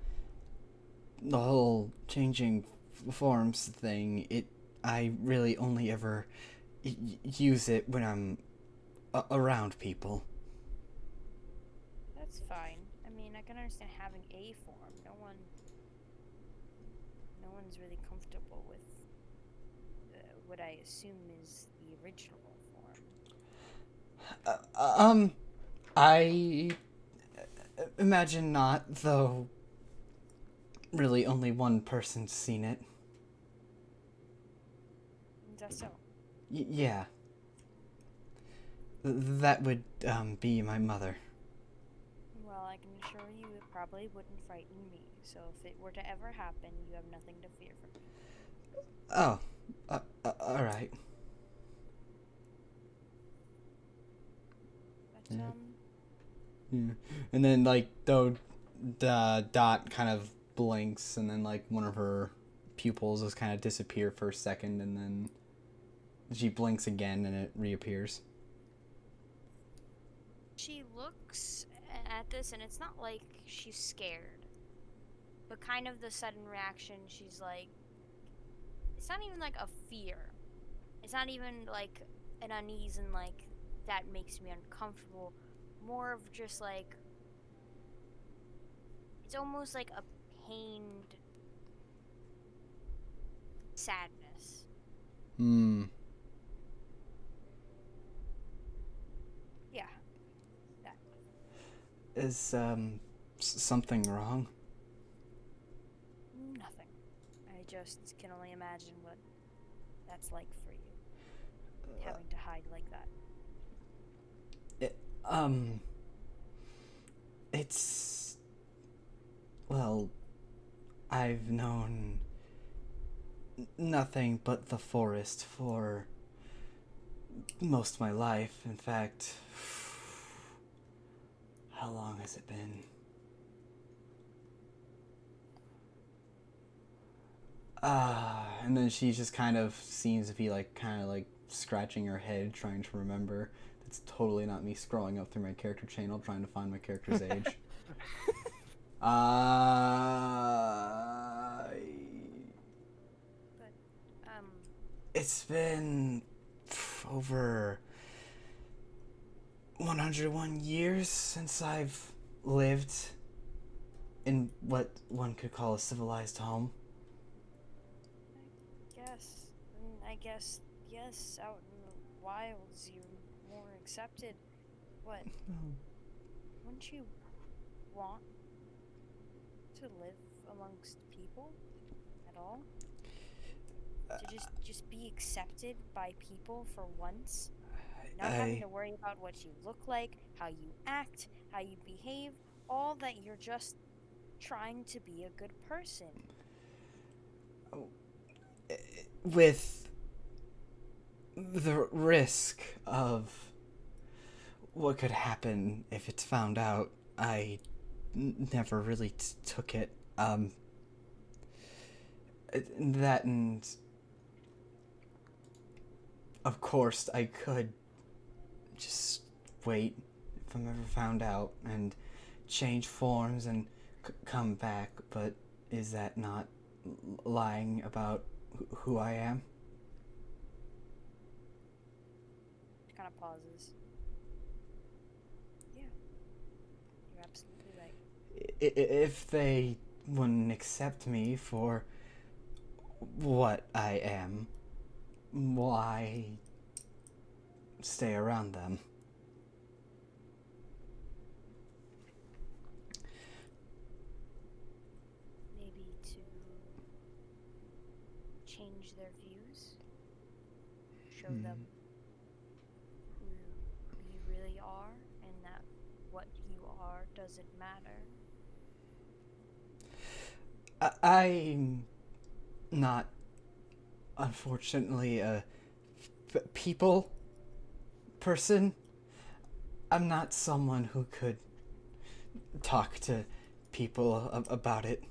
the whole changing forms thing, I really only ever use it when I'm around people. That's fine. I mean, I can understand having a form. No one's really comfortable with what I assume is the original form. I imagine not, though really only one person's seen it. Is that so? Yeah. That would be my mother. Well, I can assure you it probably wouldn't frighten me. So if it were to ever happen, you have nothing to fear from me. Oh, all right. But, Yeah. And then, like, the Dot kind of blinks, and then, like, one of her pupils just kind of disappear for a second, and then she blinks again, and it reappears. She looks at this, and it's not like she's scared, but kind of the sudden reaction, she's like, it's not even like a fear. It's not even like an unease and like, that makes me uncomfortable. More of just like, it's almost like a pained sadness. Hmm. Yeah. That. Is, something wrong? Nothing. I just can only imagine what that's like for you. Having to hide like that. It's... Well, I've known nothing but the forest for most of my life. In fact, how long has it been? And then she just kind of seems to be like, kind of like scratching her head, trying to remember. It's totally not me scrolling up through my character channel, trying to find my character's age. But, It's been over 101 years since I've lived in what one could call a civilized home. I guess, yes, out in the wilds you're more accepted. But wouldn't you want to live amongst people at all? To just be accepted by people for once? Not having to worry about what you look like, how you act, how you behave, all that you're just trying to be a good person. With the risk of what could happen if it's found out, I never really took it. That and of course I could just wait if I'm ever found out and change forms and come back, but is that not lying about who I am? She kind of pauses. Yeah, you're absolutely right. If they wouldn't accept me for what I am, why stay around them? Maybe to change their views, show them who you really are, and that what you are doesn't matter. I'm not, unfortunately, a people person. I'm not someone who could talk to people about it.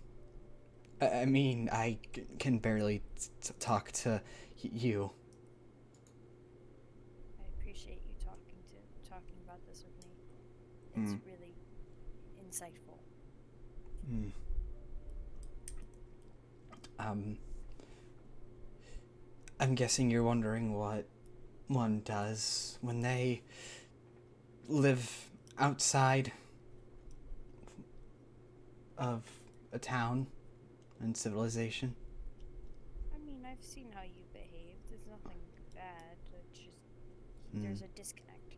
I mean, I can barely talk to you. I appreciate you talking about this with me. It's really insightful. I'm guessing you're wondering what one does when they live outside of a town and civilization. I mean, I've seen how you behave. There's nothing bad. It's just there's a disconnect.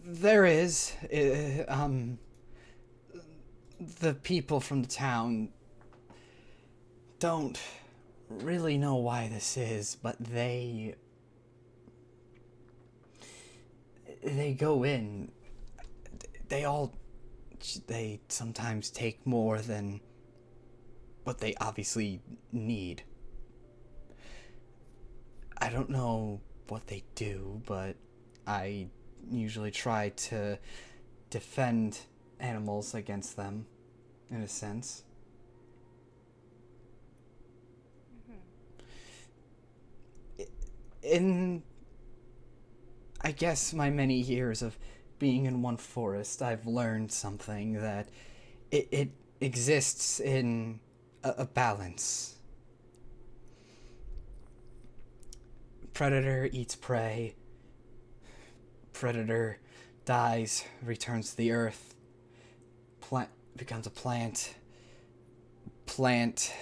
There is. The people from the town don't really know why this is, but they go in they sometimes take more than what they obviously need. I don't know what they do, but I usually try to defend animals against them, in a sense. In, I guess, my many years of being in one forest, I've learned something that it exists in a balance. Predator eats prey. Predator dies, returns to the earth. Plant becomes a plant. Plant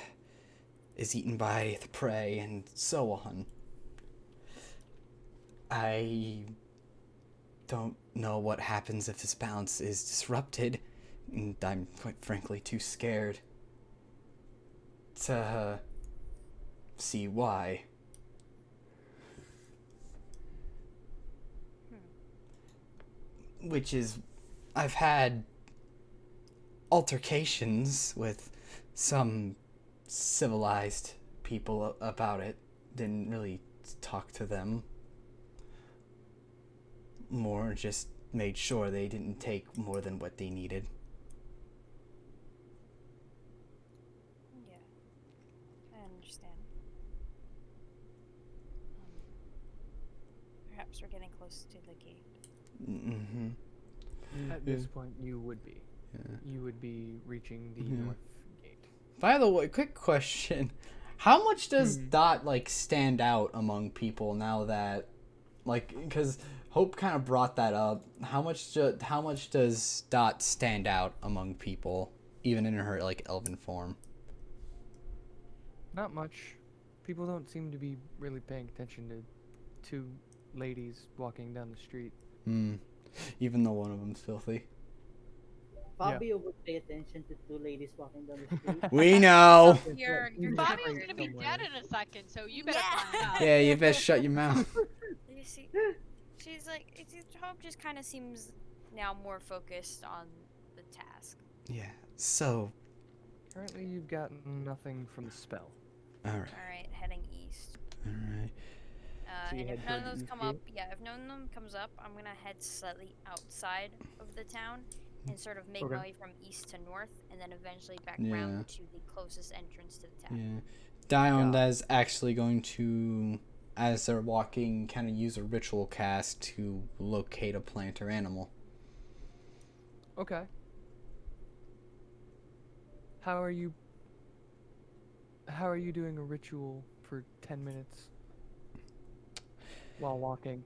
is eaten by the prey, and so on. I don't know what happens if this balance is disrupted, and I'm quite frankly too scared to see why. Which is, I've had altercations with some civilized people about it. Didn't really talk to them. More just made sure they didn't take more than what they needed. Yeah, I understand. Perhaps we're getting close to the gate. Mm-hmm. At this point, you would be. Yeah. You would be reaching the north gate. By the way, quick question. How much does Dot, stand out among people now that, because Hope kind of brought that up. How much does Dot stand out among people, even in her, elven form? Not much. People don't seem to be really paying attention to two ladies walking down the street. Even though one of them's filthy. Fabio would pay attention to two ladies walking down the street. We know. You're Bobby's gonna be dead in a second, so you better find out. Yeah, you best shut your mouth. You see, she's Hope just kind of seems now more focused on the task. Yeah. So. Currently, you've gotten nothing from the spell. All right. All right, heading east. All right. So and if none of those come up, if none of them comes up, I'm gonna head slightly outside of the town and sort of make my way from east to north, and then eventually back round to the closest entrance to the town. Yeah. Dion is actually going to, as they're walking, kind of use a ritual cast to locate a plant or animal. Okay. How are you doing a ritual for 10 minutes while walking?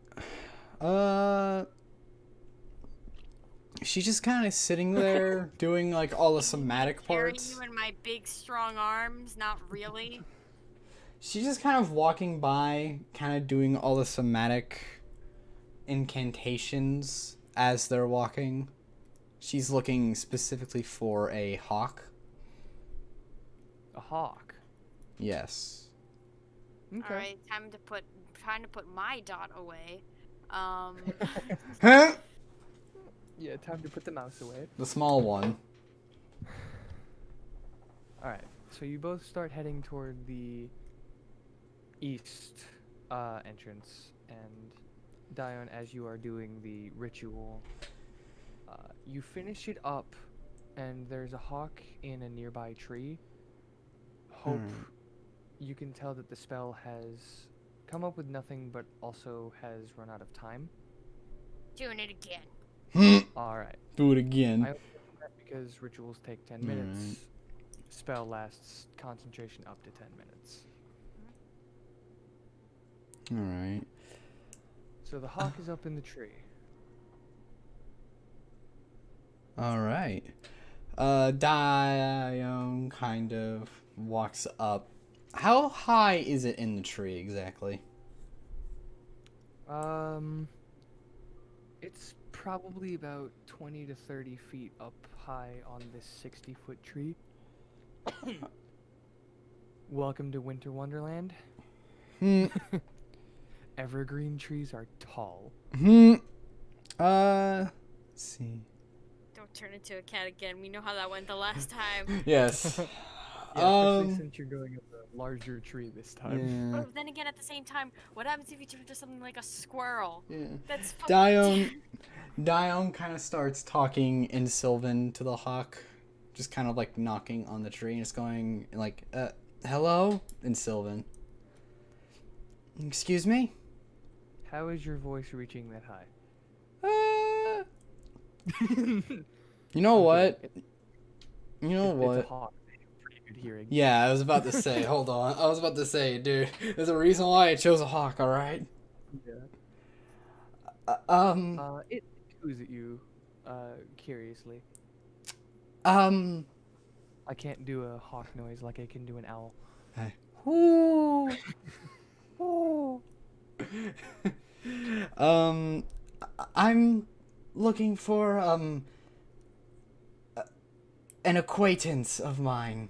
She's just kind of sitting there doing all the somatic parts. Carrying you in my big strong arms, not really. She's just kind of walking by, kind of doing all the somatic incantations as they're walking. She's looking specifically for a hawk. A hawk? Yes. Okay. All right, time to put my Dot away. Huh? Yeah, time to put the mouse away. The small one. Alright, so you both start heading toward the east entrance, and Dion, as you are doing the ritual, you finish it up, and there's a hawk in a nearby tree. Hope you can tell that the spell has come up with nothing, but also has run out of time. Doing it again. Alright. Do it again. I only do that because rituals take 10 minutes. Spell lasts concentration up to 10 minutes. Alright. So the hawk is up in the tree. Alright. Dion kind of walks up. How high is it in the tree exactly? It's probably about 20 to 30 feet up high on this 60-foot tree. Welcome to Winter Wonderland. Evergreen trees are tall. Let's see. turn into a cat again. We know how that went the last time. Yes. Yeah, especially since you're going up a larger tree this time. Yeah. But then again, at the same time, what happens if you turn into something like a squirrel? Yeah. That's Dione kind of starts talking in Sylvan to the hawk, just kind of like knocking on the tree and just going like, hello? In Sylvan. Excuse me? How is your voice reaching that high? You know what? It's a hawk. Pretty good hearing. Yeah, I was about to say, hold on. I was about to say, dude, there's a reason why I chose a hawk, alright? Yeah. It coos at you, curiously. I can't do a hawk noise like I can do an owl. Hey. Ooh. Ooh. I'm looking for, an acquaintance of mine.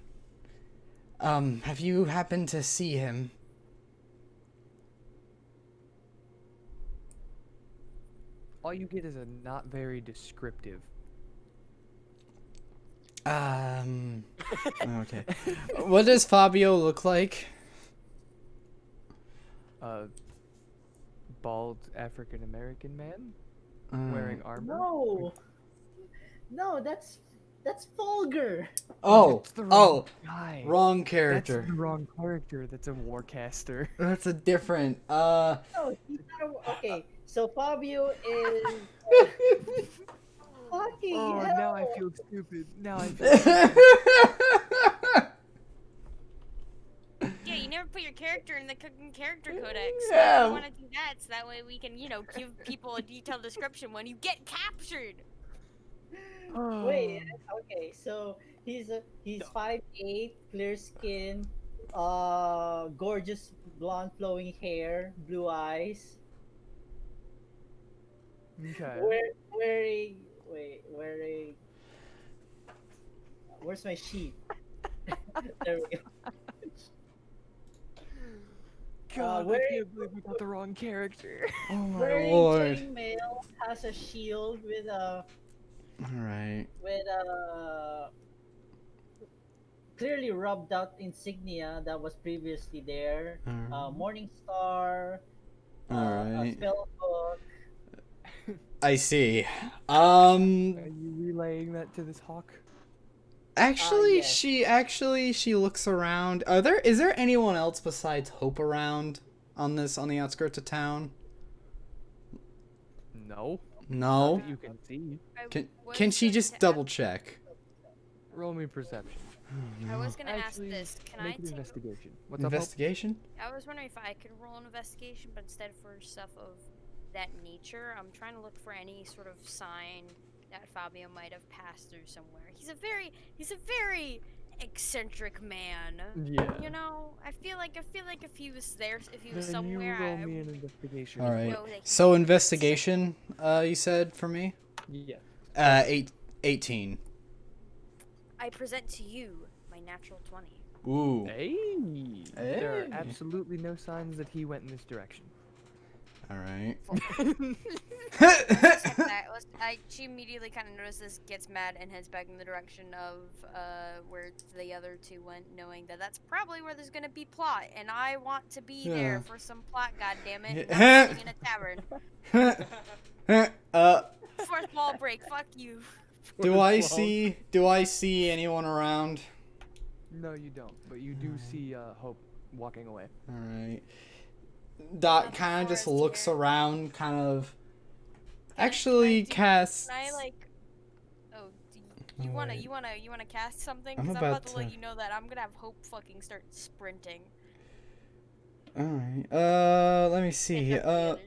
Have you happened to see him? All you get is a not very descriptive. Okay. What does Fabio look like? Bald African American man wearing armor. No, that's vulgar. Oh, That's the wrong guy. wrong character. That's the wrong character. That's a warcaster. That's a different. No, he's not okay. So Fabio is. Fucking Oh, hell. now I feel stupid. Now I feel stupid. Yeah, you never put your character in the character codex. Yeah. You want to do that so that way we can, give people a detailed description when you get captured. Wait, okay, so he's 5'8", clear skin, gorgeous blonde flowing hair, blue eyes. Okay. Wearing. Where's my sheet? There we go. God, I can't believe we got the wrong character. Oh my Wearing lord. chainmail, has a shield with Alright. clearly rubbed out insignia that was previously there. Morning Star. Alright. Spell book. I see. Are you relaying that to this hawk? Actually, yes. she looks around. Is there anyone else besides Hope around on the outskirts of town? No. No. Not that you can see. Can she just double check? Roll me perception. I was gonna ask Actually, this. Can I make an take? investigation. What's up, Hope? Investigation? I was wondering if I could roll an investigation, but instead for stuff of that nature, I'm trying to look for any sort of sign that Fabio might have passed through somewhere. He's a very eccentric man. Yeah. You know, I feel like if he was there, if he was Then somewhere, you roll me an investigation. All right. know that he So was- investigation, you said for me? Yeah. 18. I present to you my natural 20. Ooh. Hey. There are Hey. absolutely no signs that he went in this direction. All right. She immediately kind of notices, gets mad, and heads back in the direction of where the other two went, knowing that that's probably where there's gonna be plot, and I want to be there for some plot. Goddammit, not sitting in a tavern. Fourth wall break. Fuck you. Do I see anyone around? No, you don't. But you do see Hope walking away. All right. Dot kind of just looks around, kind of. Actually, casts. Can I like? Oh, do you wanna cast something? I'm Because I'm about about to let to- you know that I'm gonna have Hope fucking start sprinting. All right. Let me see. And have the others.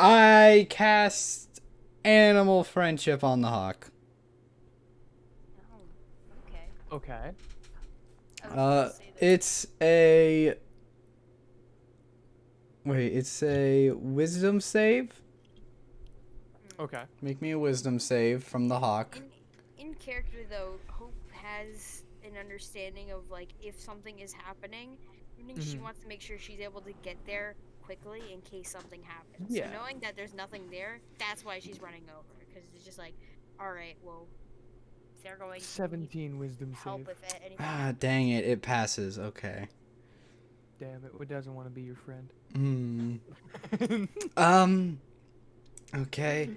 I cast animal friendship on the hawk. Oh, okay. Okay. I was gonna say that- It's a wisdom save. Okay. Make me a wisdom save from the hawk. In character though, Hope has an understanding of like if something is happening, meaning she Mhm. wants to make sure she's able to get there quickly in case something happens. Yeah. So knowing that there's nothing there, that's why she's running over. Because it's just like, alright, well, if they're going to 17 wisdom help save. if anything Ah, happens. dang it! It passes. Okay. Damn it, what doesn't want to be your friend? Okay.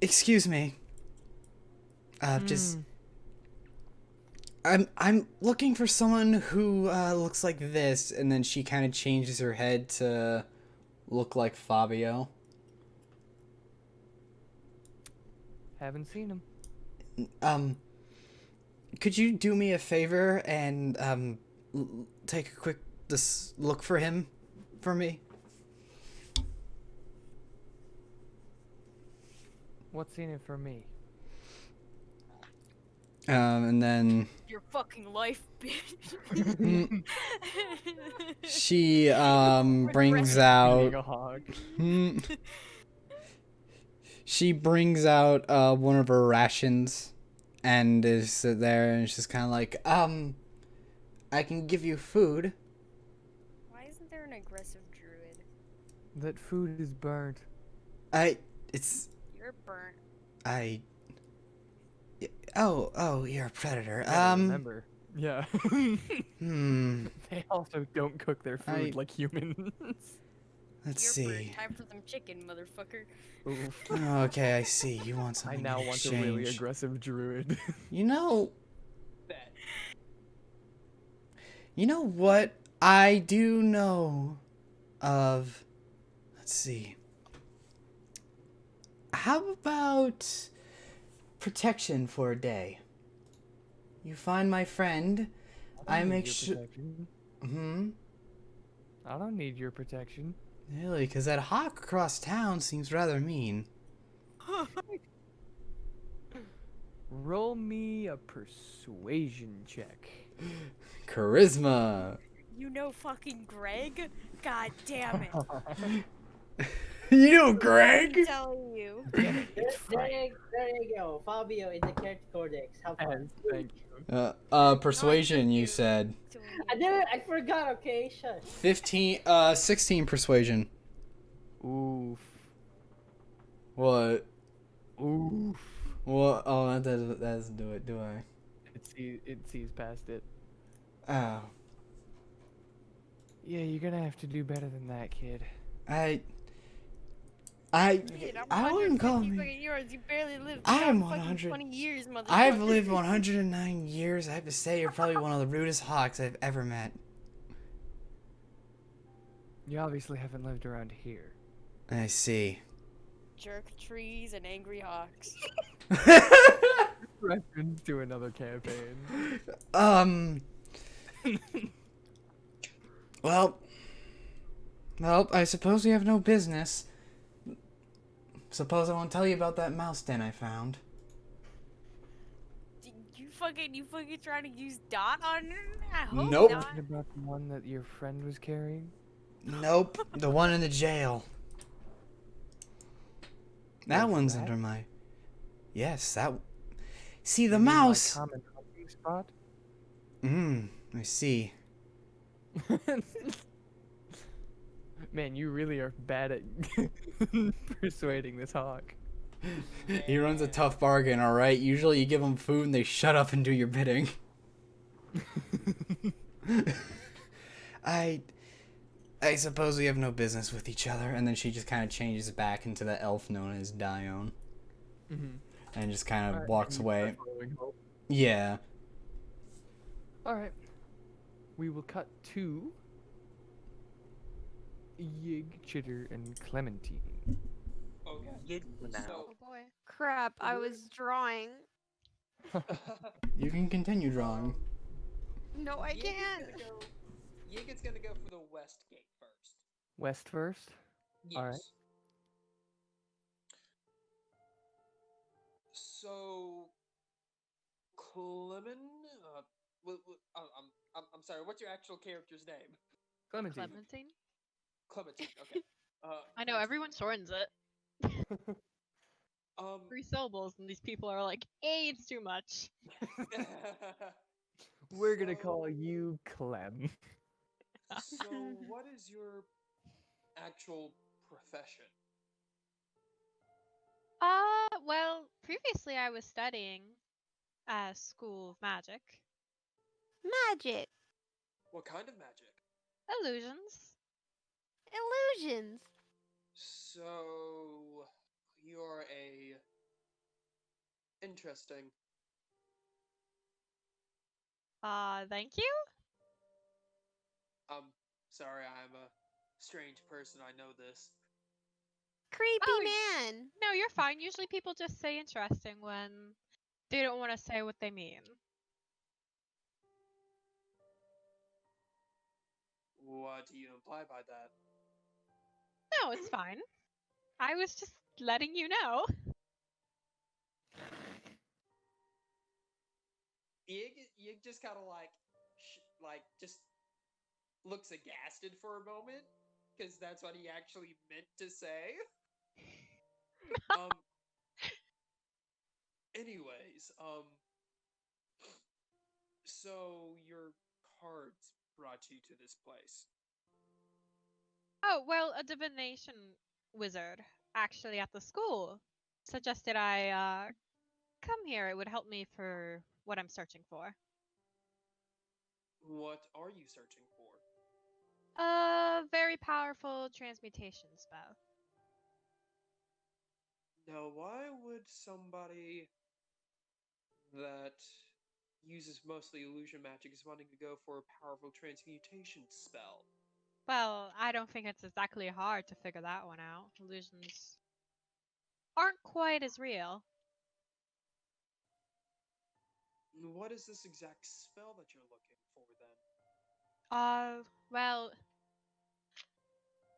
Excuse me. Just. I'm looking for someone who looks like this, and then she kind of changes her head to look like Fabio. Haven't seen him. Could you do me a favor and take a quick look for him for me? What's in it for me? And then Your fucking life, bitch. she brings out Eating a hog. she brings out one of her rations and is there and she's kind of like I can give you food. Why isn't there an aggressive druid? That food is burnt. You're burnt. Oh, you're a predator. Remember. Yeah. Hmm. They also don't cook their food like humans. Let's You're see. burnt. Time for some chicken, motherfucker. Oof. Okay, I see. You want I something now in want exchange. a really aggressive druid. You know what I do know of? Let's see. How about protection for a day? You find my friend. I make sure. I don't need your protection. Really? Because that hawk across town seems rather mean. Roll me a persuasion check. Charisma. You know fucking Greg? God damn it. You know Greg? I'm telling you. There you go. Fabio in the character codex. How fun. Thank you. Persuasion, you said. I forgot, okay? Shush. 16 persuasion. Oof. What? Oof. What? Oh, that doesn't do it, do I? It sees past it. Oh. Yeah, you're gonna have to do better than that, kid. I Kid, wouldn't call 150 me. fucking years. You barely lived I'm fucking 100. 20 years, motherfucker. I've lived 109 years. I have to say, you're probably one of the rudest hawks I've ever met. You obviously haven't lived around here. I see. Jerk trees and angry hawks. Reference to another campaign. Well, I suppose we have no business. Suppose I won't tell you about that mouse den I found. You fucking trying to use Dot on her? I hope Nope. not. Talking about the one that your friend was carrying? Nope, the one in the jail. That Was one's that? under my... Yes, that... See, the You mean my mouse... common hunting spot? I see. Man, you really are bad at persuading this hawk. He runs a tough bargain, alright? Usually you give them food and they shut up and do your bidding. I suppose we have no business with each other. And then she just kind of changes back into the elf known as Dione. And just kind of walks away. Yeah. Alright. We will cut to Yig, Chitter, and Clementine. Okay. Oh boy. Crap, I was drawing. You can continue drawing. No, I can't. Yig is gonna go for the west gate first. West first? Yes. Alright. So, Clement, I'm sorry. What's your actual character's name? Clementine. Clementine? Clementine. Okay. I know everyone shortens it. Um. 3 syllables, and these people are like, "Hey, it's too much." We're gonna call you Clem. So, what is your actual profession? Well, previously I was studying at School of Magic. Magic. What kind of magic? Illusions. Illusions. So you're a interesting. Thank you? Sorry, I'm a strange person. I know this. Creepy Oh, man. No, you're fine. Usually people just say interesting when they don't want to say what they mean. What do you imply by that? No, it's fine. I was just letting you know. Yig just kind of just looks aghast for a moment because that's what he actually meant to say. Anyways, so your cards brought you to this place. Oh, well, a divination wizard, actually at the school, suggested I, come here. It would help me for what I'm searching for. What are you searching for? A very powerful transmutation spell. Now, why would somebody that uses mostly illusion magic is wanting to go for a powerful transmutation spell? Well, I don't think it's exactly hard to figure that one out. Illusions aren't quite as real. What is this exact spell that you're looking for then? Well,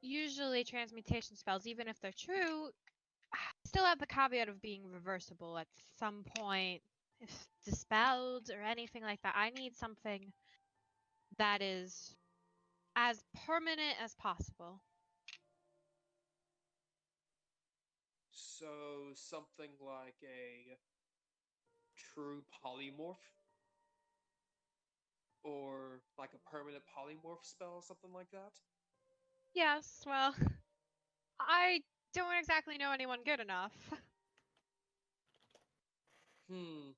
usually transmutation spells, even if they're true, still have the caveat of being reversible at some point, if dispelled or anything like that. I need something that is as permanent as possible. So, something like a true polymorph? Or like a permanent polymorph spell, something like that? Yes, well, I don't exactly know anyone good enough. Hmm.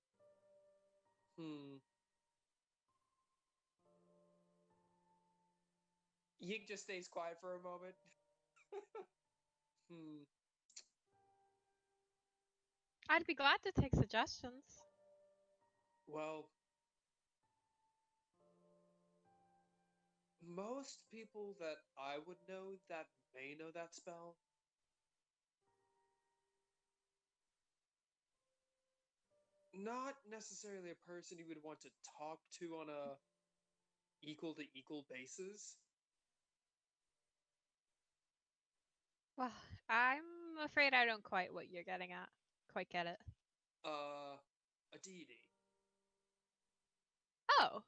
Yig just stays quiet for a moment. I'd be glad to take suggestions. Well, most people that I would know that may know that spell not necessarily a person you would want to talk to on a equal to equal basis. Well, I'm afraid I don't quite what you're getting at. Quite get it. A deity. Oh.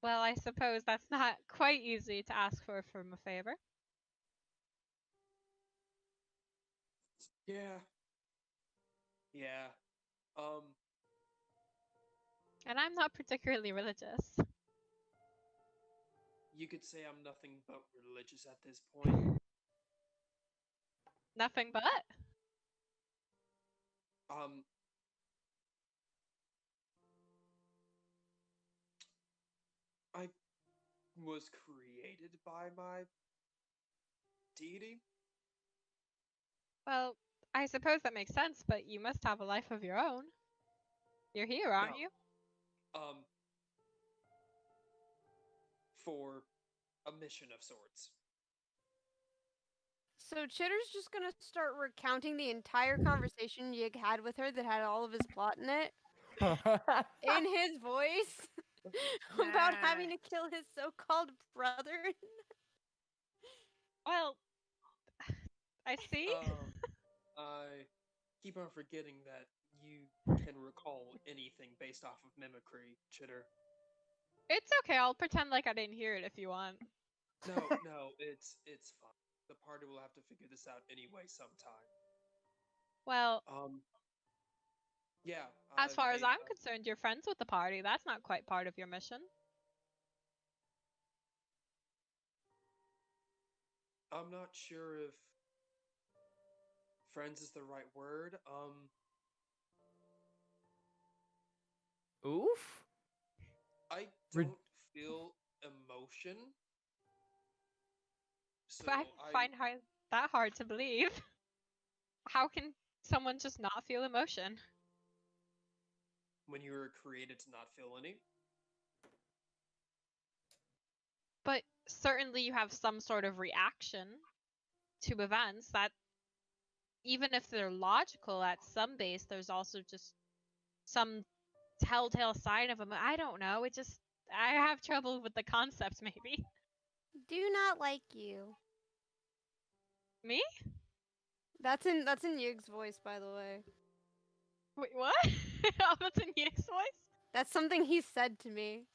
Well, I suppose that's not quite easy to ask for from a favor. Yeah. Yeah. And I'm not particularly religious. You could say I'm nothing but religious at this point. Nothing but? I was created by my deity. Well, I suppose that makes sense, but you must have a life of your own. You're here, aren't you? For a mission of sorts. So Chitter's just gonna start recounting the entire conversation Yig had with her that had all of his plot in it. In his voice. About having to kill his so-called brother. Well, I see. I keep on forgetting that you can recall anything based off of mimicry, Chitter. It's okay, I'll pretend like I didn't hear it if you want. No, it's fine. The party will have to figure this out anyway sometime. Well, yeah. As far as I'm concerned, you're friends with the party. That's not quite part of your mission. I'm not sure if friends is the right word. Oof. I Rid- don't feel emotion. So But I find that hard to believe. How can someone just not feel emotion? when you were created to not feel any. But certainly you have some sort of reaction to events that, even if they're logical at some base, there's also just some telltale sign of them. I don't know. I have trouble with the concept, maybe. Do not like you. Me? That's in Yig's voice, by the way. Wait, what? Oh, that's in Yik's voice? That's something he said to me.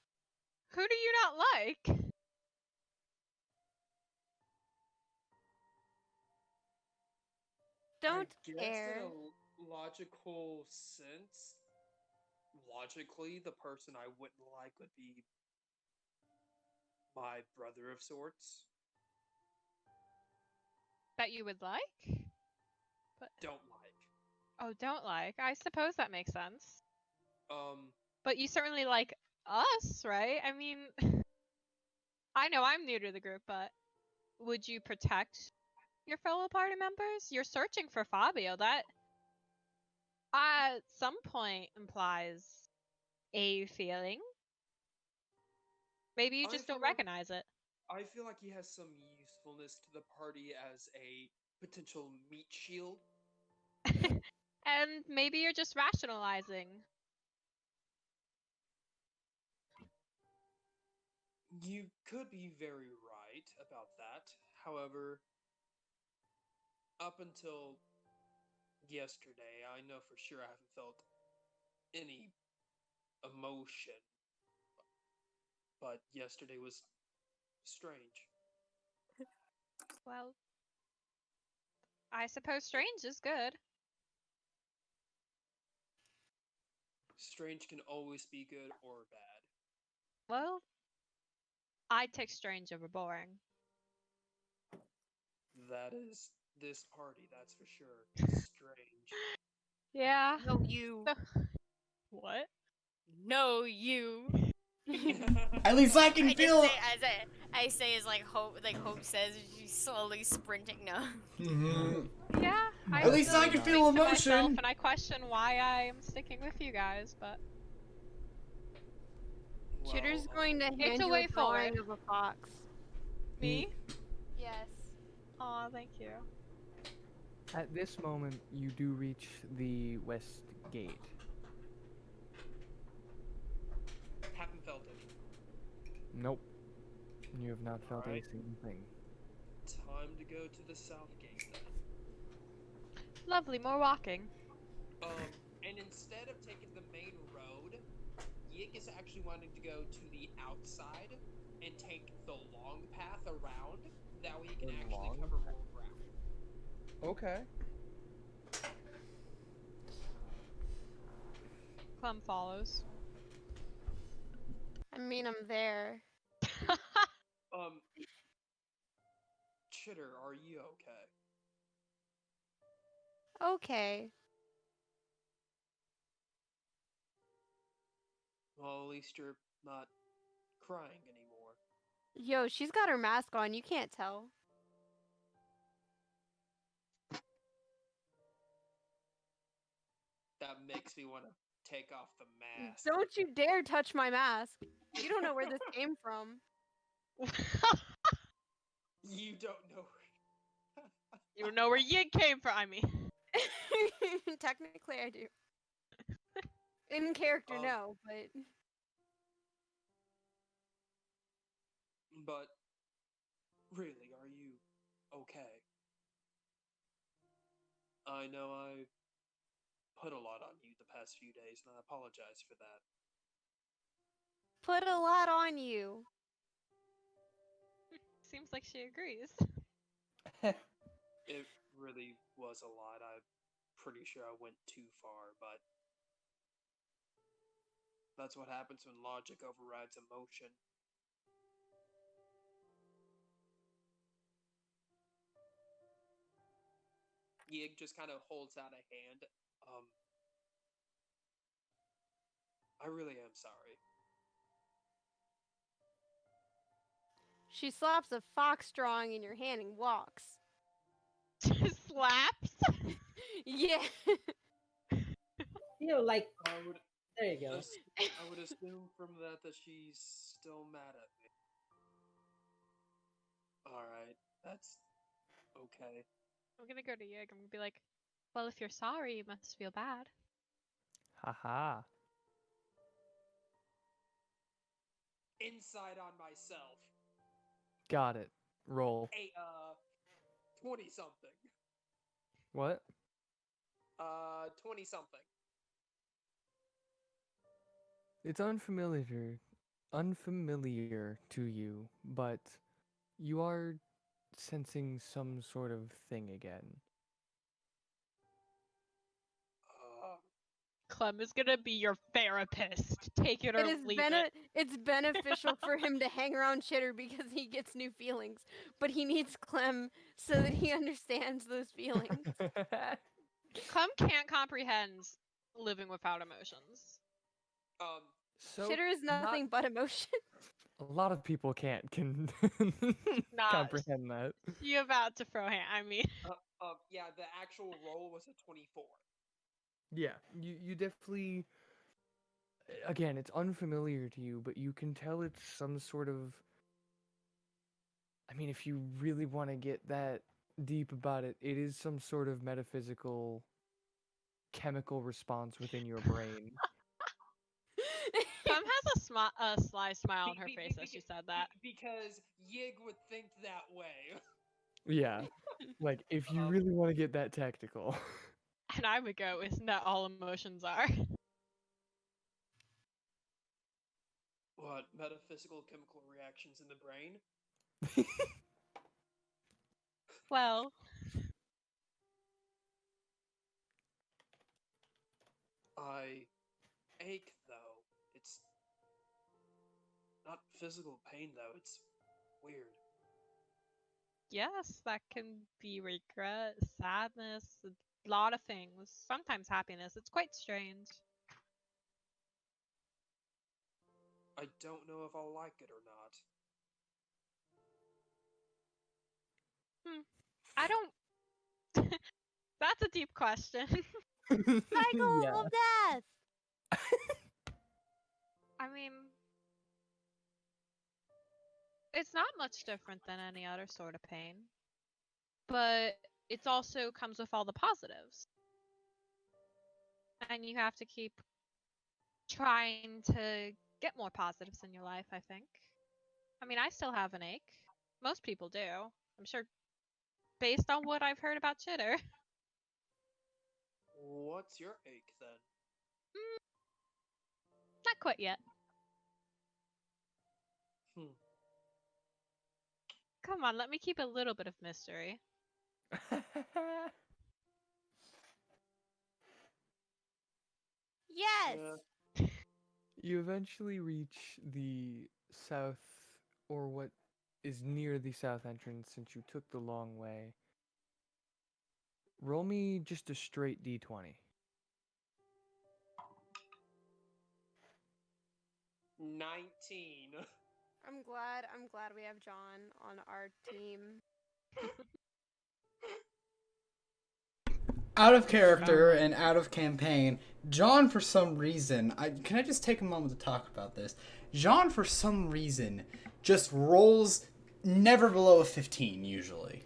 Who do you not like? Don't I guess care. in a logical sense, logically, the person I wouldn't like would be my brother of sorts. That you would like? But Don't like. oh, don't like. I suppose that makes sense. Um, But you certainly like us, right? I mean, I know I'm new to the group, but would you protect your fellow party members? You're searching for Fabio. That at some point implies a feeling. Maybe you I just feel don't like recognize it. I feel like he has some usefulness to the party as a potential meat shield. And maybe you're just rationalizing. You could be very right about that. However, up until yesterday, I know for sure I haven't felt any emotion. But yesterday was strange. Well, I suppose strange is good. Strange can always be good or bad. Well, I'd take strange over boring. That is this party, that's for sure. Strange. Yeah. No, you. What? No, you. At least I can I just feel. say as I say as Hope says she's slowly sprinting now. Yeah. At least I can feel To myself, emotion. and I question why I am sticking with you guys, but Chitter's Well, going to It's hand a you way a drawing forward. of a fox. me? Yes. Aw, thank you. At this moment, you do reach the west gate. haven't felt it. Nope. You have not felt Alright. a single thing. Time to go to the south gate then. Lovely, more walking. And instead of taking the main road, Yik is actually wanting to go to the outside and take the long path around. That way you can The actually long cover more ground. Okay. Clem follows. I mean, I'm there. Chitter, are you okay? Okay. Well, at least you're not crying anymore. Yo, she's got her mask on. You can't tell. That makes me want to take off the mask. Don't you dare touch my mask. You don't know where this came from. You don't know. You know where Yig came from, I mean. Technically, I do. In character, no, but... But really, are you okay? I know I put a lot on you the past few days, and I apologize for that. Put a lot on you. Seems like she agrees. It really was a lot. I'm pretty sure I went too far, but that's what happens when logic overrides emotion. Yig just kind of holds out a hand. I really am sorry. She slaps a fox drawing in your hand and walks. Slaps? Yeah. Like, I would, there you go. I would assume from that she's still mad at me. Alright, that's okay. I'm gonna go to Yig. I'm gonna be like, well, if you're sorry, you must feel bad. Haha. Inside on myself. Got it. Roll. 20 something. What? 20 something. It's unfamiliar to you, but you are sensing some sort of thing again. Clem is gonna be your therapist. Take it or leave it. It's beneficial for him to hang around Chitter because he gets new feelings, but he needs Clem so that he understands those feelings. Clem can't comprehend living without emotions. So Chitter is nothing but emotion. A lot of people can't comprehend that. You about to throw hand? I mean, yeah, the actual roll was a 24. Yeah, you definitely. Again, it's unfamiliar to you, but you can tell it's some sort of. I mean, if you really want to get that deep about it, it is some sort of metaphysical chemical response within your brain. Clem has a sly smile on her face as she said that. Because Yig would think that way. Yeah, like if you really want to get that technical. And I would go, isn't that all emotions are? What, metaphysical chemical reactions in the brain? Well. I ache, though. It's not physical pain, though. It's weird. Yes, that can be regret, sadness, a lot of things. Sometimes happiness. It's quite strange. I don't know if I'll like it or not. I don't. That's a deep question. Cycle of death! I mean, it's not much different than any other sort of pain. But it also comes with all the positives. And you have to keep trying to get more positives in your life, I think. I mean, I still have an ache. Most people do. I'm sure, based on what I've heard about Chitter. What's your ache, then? Not quite yet. Come on, let me keep a little bit of mystery. Yes! You eventually reach the south, or what is near the south entrance since you took the long way. Roll me just a straight d20. 19. I'm glad we have John on our team. Out of character and out of campaign, John, for some reason, can I just take a moment to talk about this? John, for some reason, just rolls never below a 15, usually.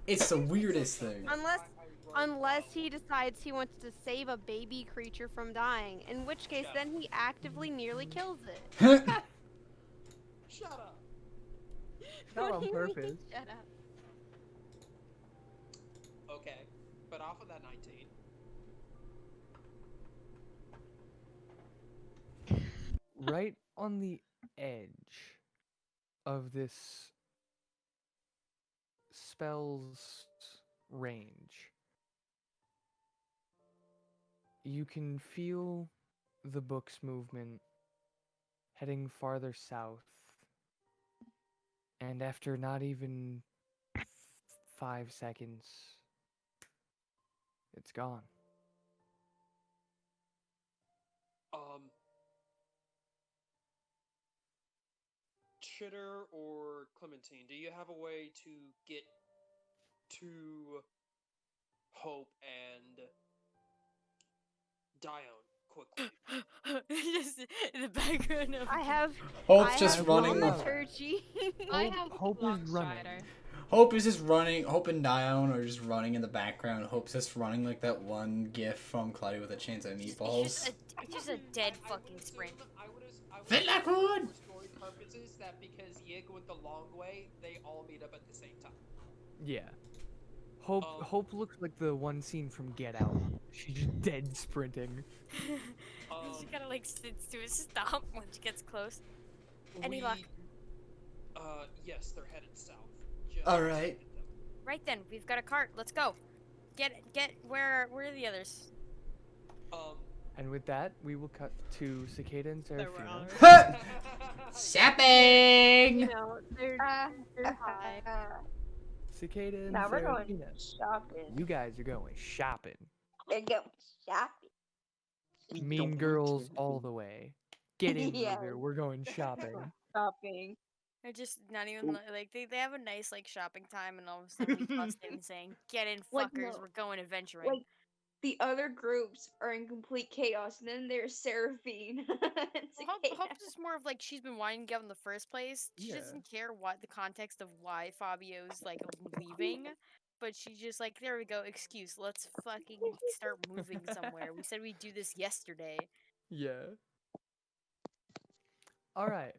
It's the weirdest thing. Unless he decides he wants to save a baby creature from dying, in which case then he actively nearly kills it. Shut up! Not on purpose. Shut up. Okay, but off of that 19. Right on the edge of this spell's range, you can feel the book's movement heading farther south. And after not even 5 seconds, it's gone. Chitter or Clementine, do you have a way to get to Hope and Dione quickly? Just in the background of I have Hope's I just have running. thaumaturgy. I have Hope is running. Strider. Hope is just running. Hope and Dione are just running in the background. Hope's just running like that one gif from Cloudy with a Chance at Meatballs. It's just a dead fucking sprint. I would Fit like wood! for story purposes that because Yig went the long way, they all meet up at the same time. Yeah. Hope looks like the one scene from Get Out. She's just dead sprinting. She kind of like sits to a stop when she gets close. Any luck? Yes, they're headed south. All right. Right then, we've got a cart. Let's go. Get where are the others? And with that, we will cut to Cicada and Seraphina. Shopping! No, they're high. Cicada and Now we're Seraphina. going shopping. You guys are going shopping. We're going shopping. Mean Girls all the way. Get in Yeah. there. We're going shopping. Shopping. They're just not even like they have a nice like shopping time, and all of a sudden we bust in saying, "Get in, fuckers! Like, no. We're going adventuring." Like, the other groups are in complete chaos, and then there's Seraphine. Hope's is more of like she's been wanting to get in the first place. She Yeah. doesn't care what the context of why Fabio's like leaving, but she's just like, there we go, excuse. Let's fucking start moving somewhere. We said we'd do this yesterday. Yeah. All right.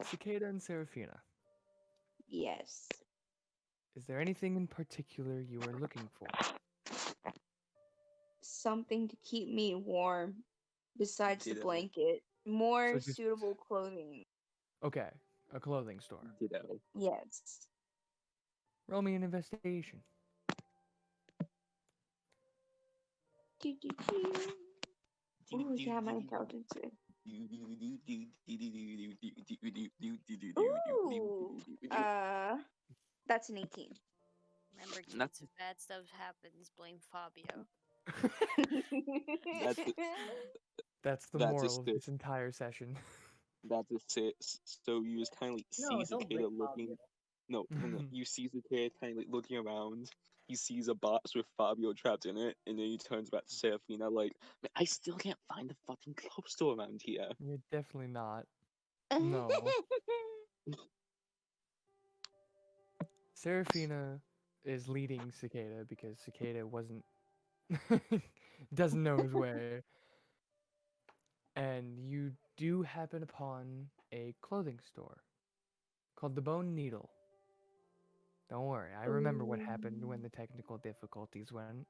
Cicada and Seraphina. Yes. Is there anything in particular you are looking for? Something to keep me warm besides the Ditto. blanket. More So just- suitable clothing. Okay. A clothing store. Ditto. Yes. Roll me an investigation. Oh, yeah, my intelligence. That's an 18. Remember, kids, That's- if bad stuff happens, blame Fabio. That's it. That's the That's a moral of stick. this entire session. That's a 6. So you just kind of like No, see don't Cicada blame looking. Fabio. No, you see Cicada kind of like looking around. He sees a box with Fabio trapped in it, and then he turns back to Seraphina like, "Man, I still can't find the fucking clothes store around here." You're definitely not. No. Seraphina is leading Cicada because Cicada wasn't doesn't know his way. And you do happen upon a clothing store called the Bone Needle. Don't worry, I remember what happened when the technical difficulties went.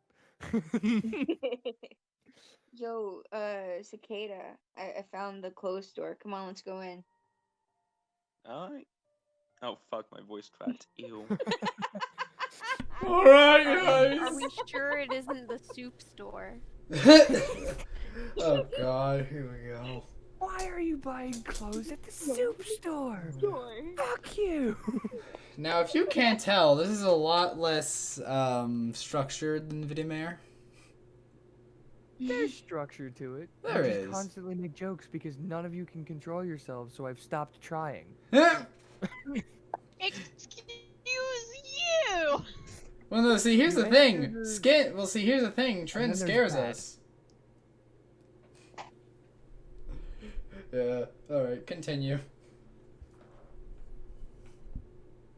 Yo, Cicada, I found the clothes store. Come on, let's go in. Alright. Oh fuck, my voice cracked. Ew. Alright, Are guys! we sure it isn't the soup store? Oh god, here we go. Why are you buying clothes at the soup store? Fuck you! Now, if you can't tell, this is a lot less structured than Vidimare. There's structure to it. There I just is. constantly make jokes because none of you can control yourselves, so I've stopped trying. Excuse you! Well, no, see, here's You the thing. answered Well, see, here's the thing. Trin then there's scares bad. us. Yeah, alright, continue.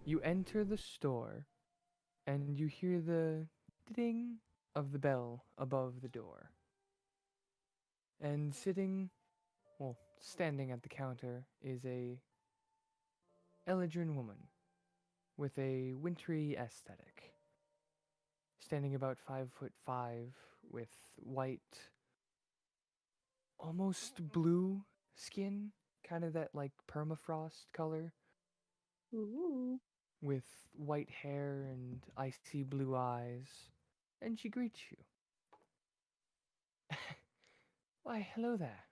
You enter the store, and you hear the ding of the bell above the door. And standing at the counter is a Eladrin woman with a wintry aesthetic. Standing about 5'5", with white, almost blue skin, kind of that like permafrost color, Ooh. with white hair and icy blue eyes, and she greets you. Why, hello there.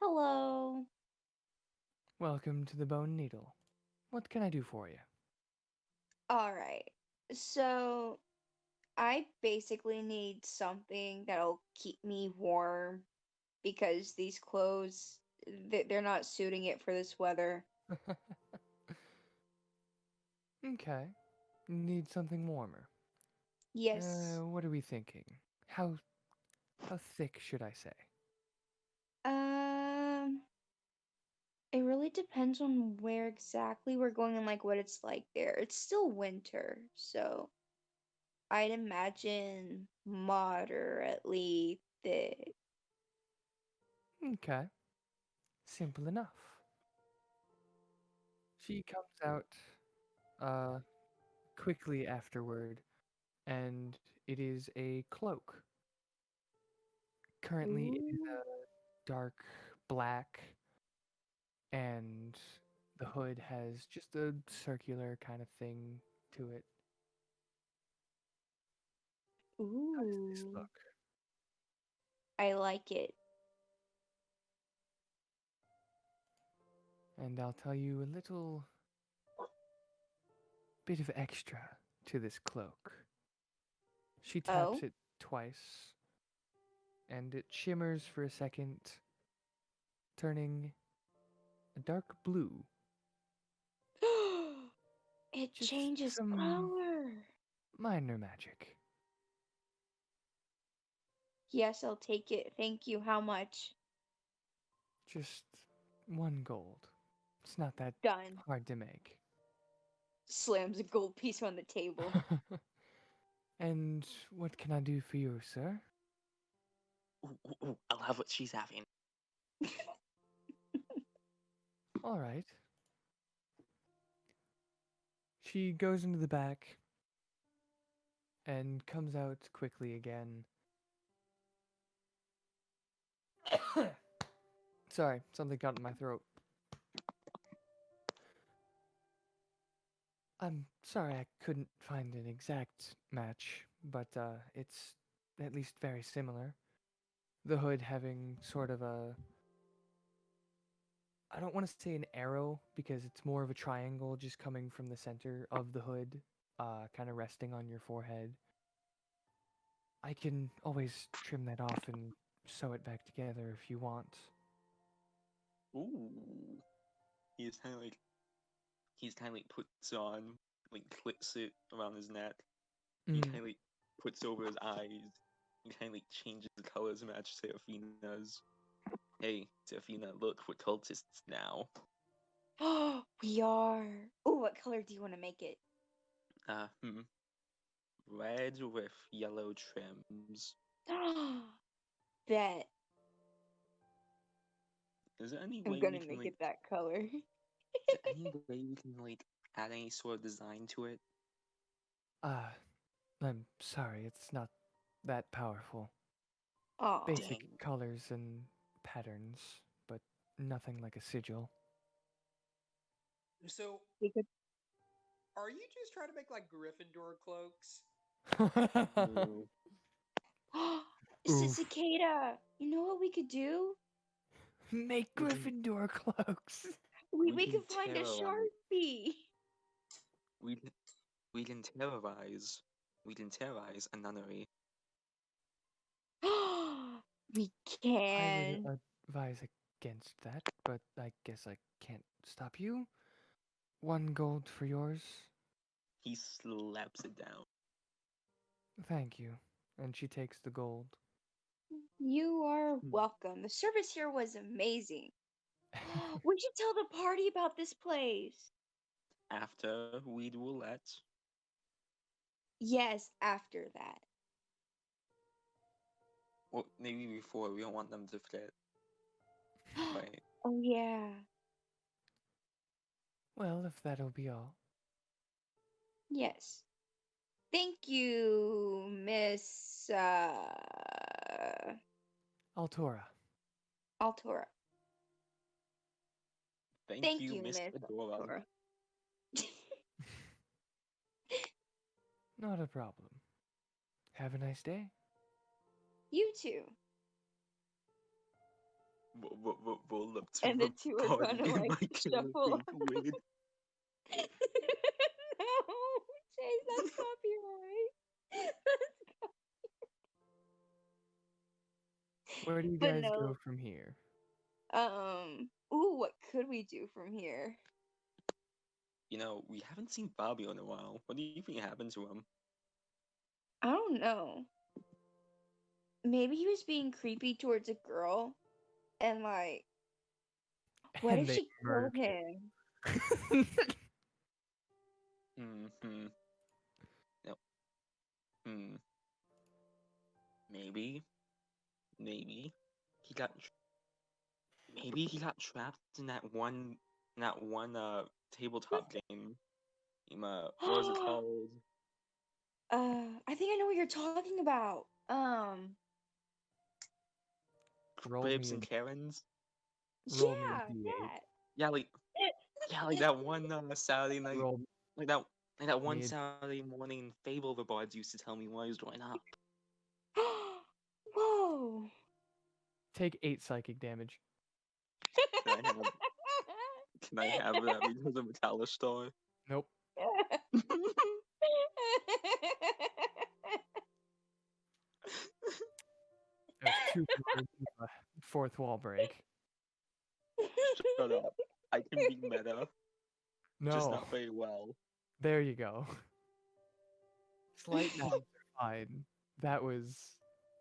Hello. Welcome to the Bone Needle. What can I do for you? All right. So, I basically need something that'll keep me warm because these clothes they're not suiting it for this weather. Okay. Need something warmer. Yes. What are we thinking? How thick should I say? Um, it really depends on where exactly we're going and like what it's like there. It's still winter, so I'd imagine moderately thick. Okay. Simple enough. She comes out uh quickly afterward, and it is a cloak. Currently it is Ooh. a dark black, and the hood has just a circular kind of thing to it. How does this Ooh. look? I like it. And I'll tell you a little bit of extra to this cloak. She taps Oh. it twice, and it shimmers for a second, turning a dark blue. It Just changes some color. minor magic. Yes, I'll take it. Thank you. How much? Just 1 gold. It's not that Done. hard to make. Slams a gold piece on the table. And what can I do for you, sir? Ooh, I'll have what she's having. All right. She goes into the back and comes out quickly again. Sorry, something got in my throat. I'm sorry I couldn't find an exact match, but it's at least very similar. The hood having sort of a, I don't want to say an arrow because it's more of a triangle just coming from the center of the hood, kind of resting on your forehead. I can always trim that off and sew it back together if you want. Ooh. He's kind of like puts on, like clips it around his neck. He kind of like puts over his eyes. He kind of like changes the colors to match Seraphina's. Hey, Seraphina, look, we're cultists now. Oh, we are. Oh, what color do you want to make it? Red with yellow trims. Bet. Is there any I'm way gonna we can make like? it that color. Is there any way we can like add any sort of design to it? I'm sorry, it's not that powerful. Aw. Basic Dang. colors and patterns, but nothing like a sigil. So, We could. are you just trying to make like Gryffindor cloaks? No. It's a Oof. cicada. You know what we could do? Make We can- Gryffindor cloaks. We could find a Sharpie. We can, we can terrorize. We can terrorize a nunnery. We I can. would advise against that, but I guess I can't stop you. 1 gold for yours. He slaps it down. Thank you. And she takes the gold. You are welcome. The service here was amazing. We should tell the party about this place. After we roulette. Yes, after that. Well, maybe before. We don't want them to forget. Right. Oh, yeah. Well, if that'll be all. Yes. Thank you, Miss Altora. Altora. Thank you, Miss Miss Adora. Altora. Not a problem. Have a nice day. You too. Roll up to And the two are party gonna in like my killer shuffle. pink wig. No, Chase, that's copyright. That's Where do you But guys go no. from here? Ooh, what could we do from here? You know, we haven't seen Fabio in a while. What do you think happened to him? I don't know. Maybe he was being creepy towards a girl, and like, what And if they she killed murked him? Mm-hmm. No. Hmm. Maybe. Maybe he got. Maybe he got trapped in that one tabletop game. What was it called? I think I know what you're talking about. Roll Cribs me and Karens. roll me a Yeah, d8. that. Yeah, like that one Saturday night, Roll like that one me a Saturday morning Fable the Bards used to tell me when I was growing up. Whoa. take 8 psychic damage. Can I have that because of Metallistar? Nope. That was 2 cards with a 4th wall break. Shut up. I can be meta, just No. not very well. There you go. Slight nods are fine. That was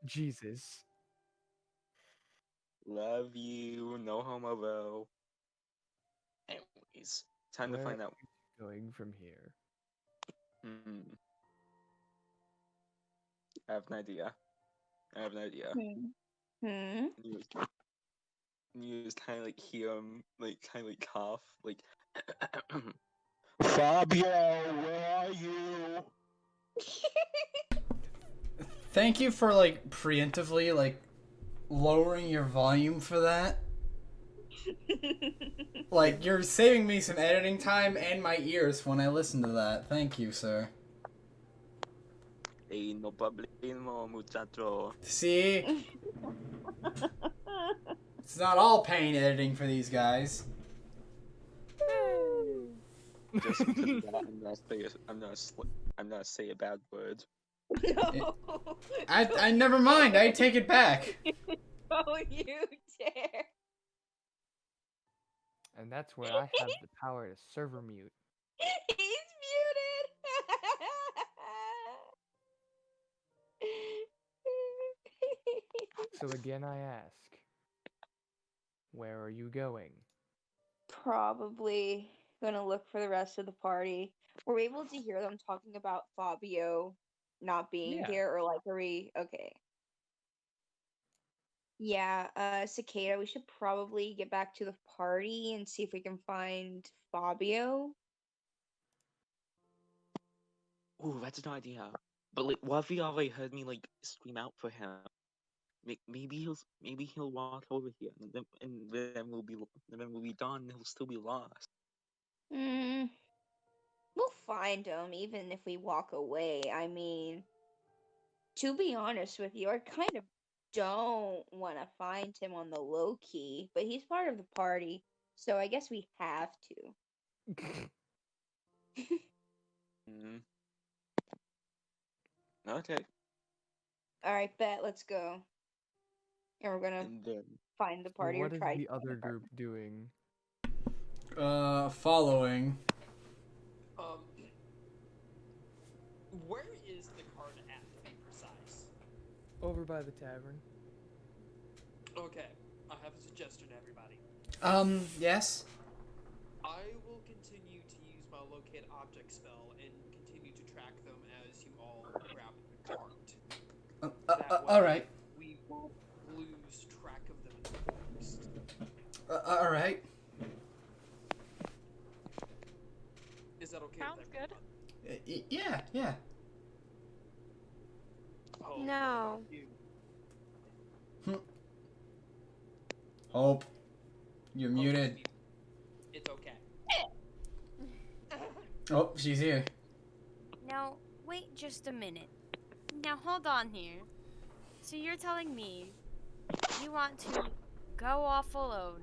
Jesus. Love you, no homo though. Anyways, time Where to find are out. you going from here? I have an idea. Hmm. You just kind of like hear him, like kind of like cough, like. Fabio, where are you? Thank you for like preemptively like lowering your volume for that. Like you're saving me some editing time and my ears when I listen to that. Thank you, sir. Hey, no problemo, muchacho. See? It's not all pain editing for these guys. Just because of that, I'm not say a bad word. No. I never mind. I take it back. Oh, you dare. And that's where I have the power to server mute. He's muted. So again I ask, where are you going? Probably gonna look for the rest of the party. Were we able to hear them talking about Fabio not being Yeah. here, or like, are we okay? Yeah, Cicada, we should probably get back to the party and see if we can find Fabio. Ooh, that's an idea. But like, what if he already heard me like scream out for him? Maybe he'll walk over here, and then we'll be done. He'll still be lost. Hmm. We'll find him even if we walk away. I mean, to be honest with you, I kind of don't want to find him on the low key, but he's part of the party, so I guess we have to. Mm-hmm. Okay. Alright, bet, let's go. And we're gonna And then find the So party or what is try to the find other the party. group doing? Following. Where is the card at, to be precise? Over by the tavern. Okay, I have a suggestion, everybody. Yes. I will continue to use my locate object spell and continue to track them as you all grab the cart. That way, All right. we won't lose track of them in the forest. All right. Is that okay Sounds with good. everyone? Yeah. Oh, No. you. Hope. You're Okay, muted. it's okay. Oh, she's here. Now, wait just a minute. Now, hold on here. So you're telling me you want to go off alone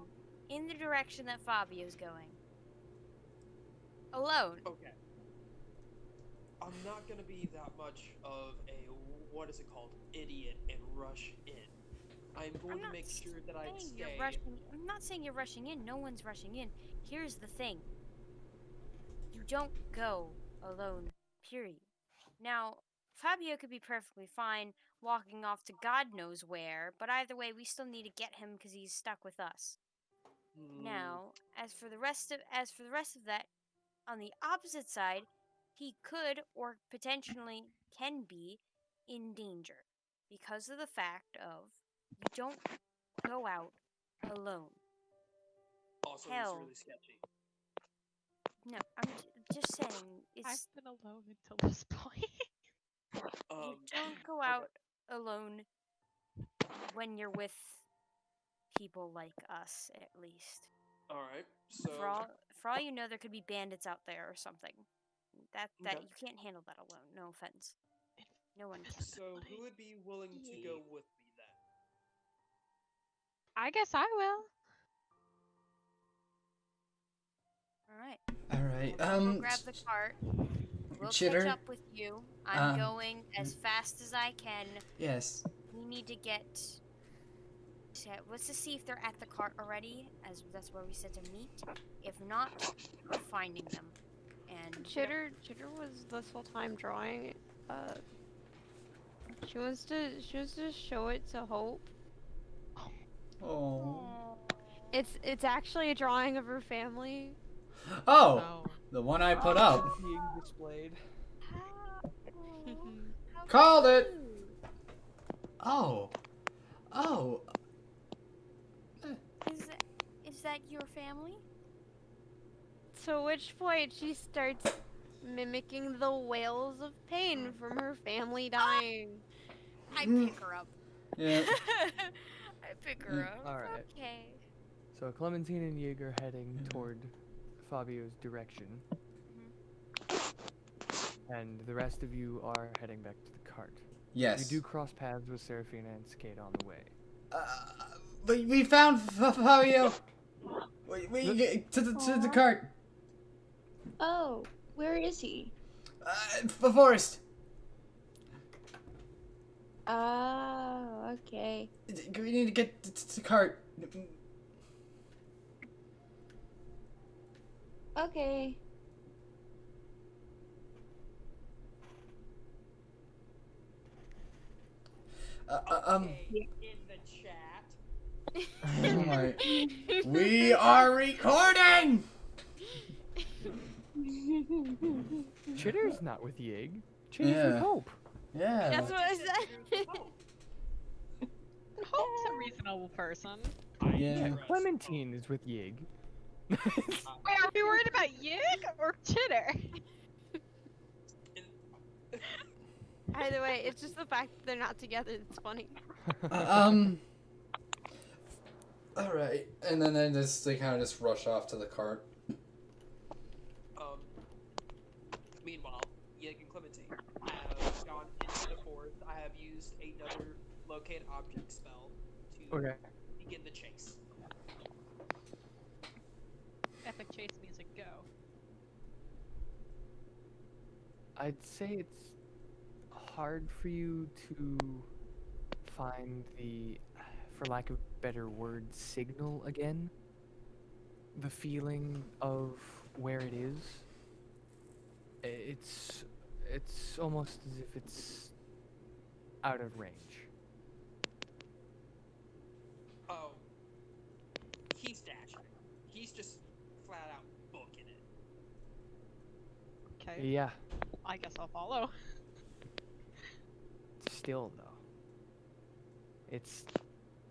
in the direction that Fabio's going? Alone? Okay. I'm not gonna be that much of a, what is it called, idiot and rush in. I'm going to make sure that I stay. I'm not saying you're rushing in. No one's rushing in. Here's the thing. You don't go alone, period. Now, Fabio could be perfectly fine walking off to God knows where, but either way, we still need to get him because he's stuck with us. Now, as for the rest of that, on the opposite side, he could or potentially can be in danger because of the fact of you don't go out alone. Also, Hell, it's really sketchy. no, I'm just saying it's. I've been alone until this point. You don't go out alone when you're with people like us, at least. All right. So For all you know, there could be bandits out there or something. That Okay. you can't handle that alone. No offense. No one can. So who would be willing to go with me then? I guess I will. All right. All right. We'll grab the cart. We'll Chitter? catch up with you. I'm going as fast as I can. Yes. We need to get. Let's just see if they're at the cart already, as that's where we said to meet. If not, we're finding them. And Chitter was this whole time drawing. She wants to show it to Hope. Oh. It's actually a drawing of her family. Oh, No. the one I put up. Being displayed. Called it. Oh. Oh. Is that your family? To which point she starts mimicking the wails of pain from her family dying. I pick her up. Yeah. I pick her up. All right. Okay. So Clementine and Yig are heading toward Fabio's direction. And the rest of you are heading back to the cart. Yes. You do cross paths with Serafina and Skate on the way. But we found Fabio. We get to the cart. Oh, where is he? The forest. Oh, okay. We need to get to the cart. Okay. In the chat. Oh my. We are recording. Chitter's not with Yig. Chitter's with Yeah. Hope. Yeah. That's what I said. Hope's a reasonable person. Yeah. Clementine is with Yig. Wait, are we worried about Yig or Chitter? Either way, it's just the fact that they're not together that's funny. All right, and then they kind of just rush off to the cart. Meanwhile, Yig and Clementine have gone into the forest. I have used another locate object spell to begin the chase. Epic chase music, go. I'd say it's hard for you to find the, for lack of a better word, signal again. The feeling of where it is. It's almost as if it's out of range. Oh, he's dashing. He's just flat out booking it. Okay. Yeah, I guess I'll follow. still though.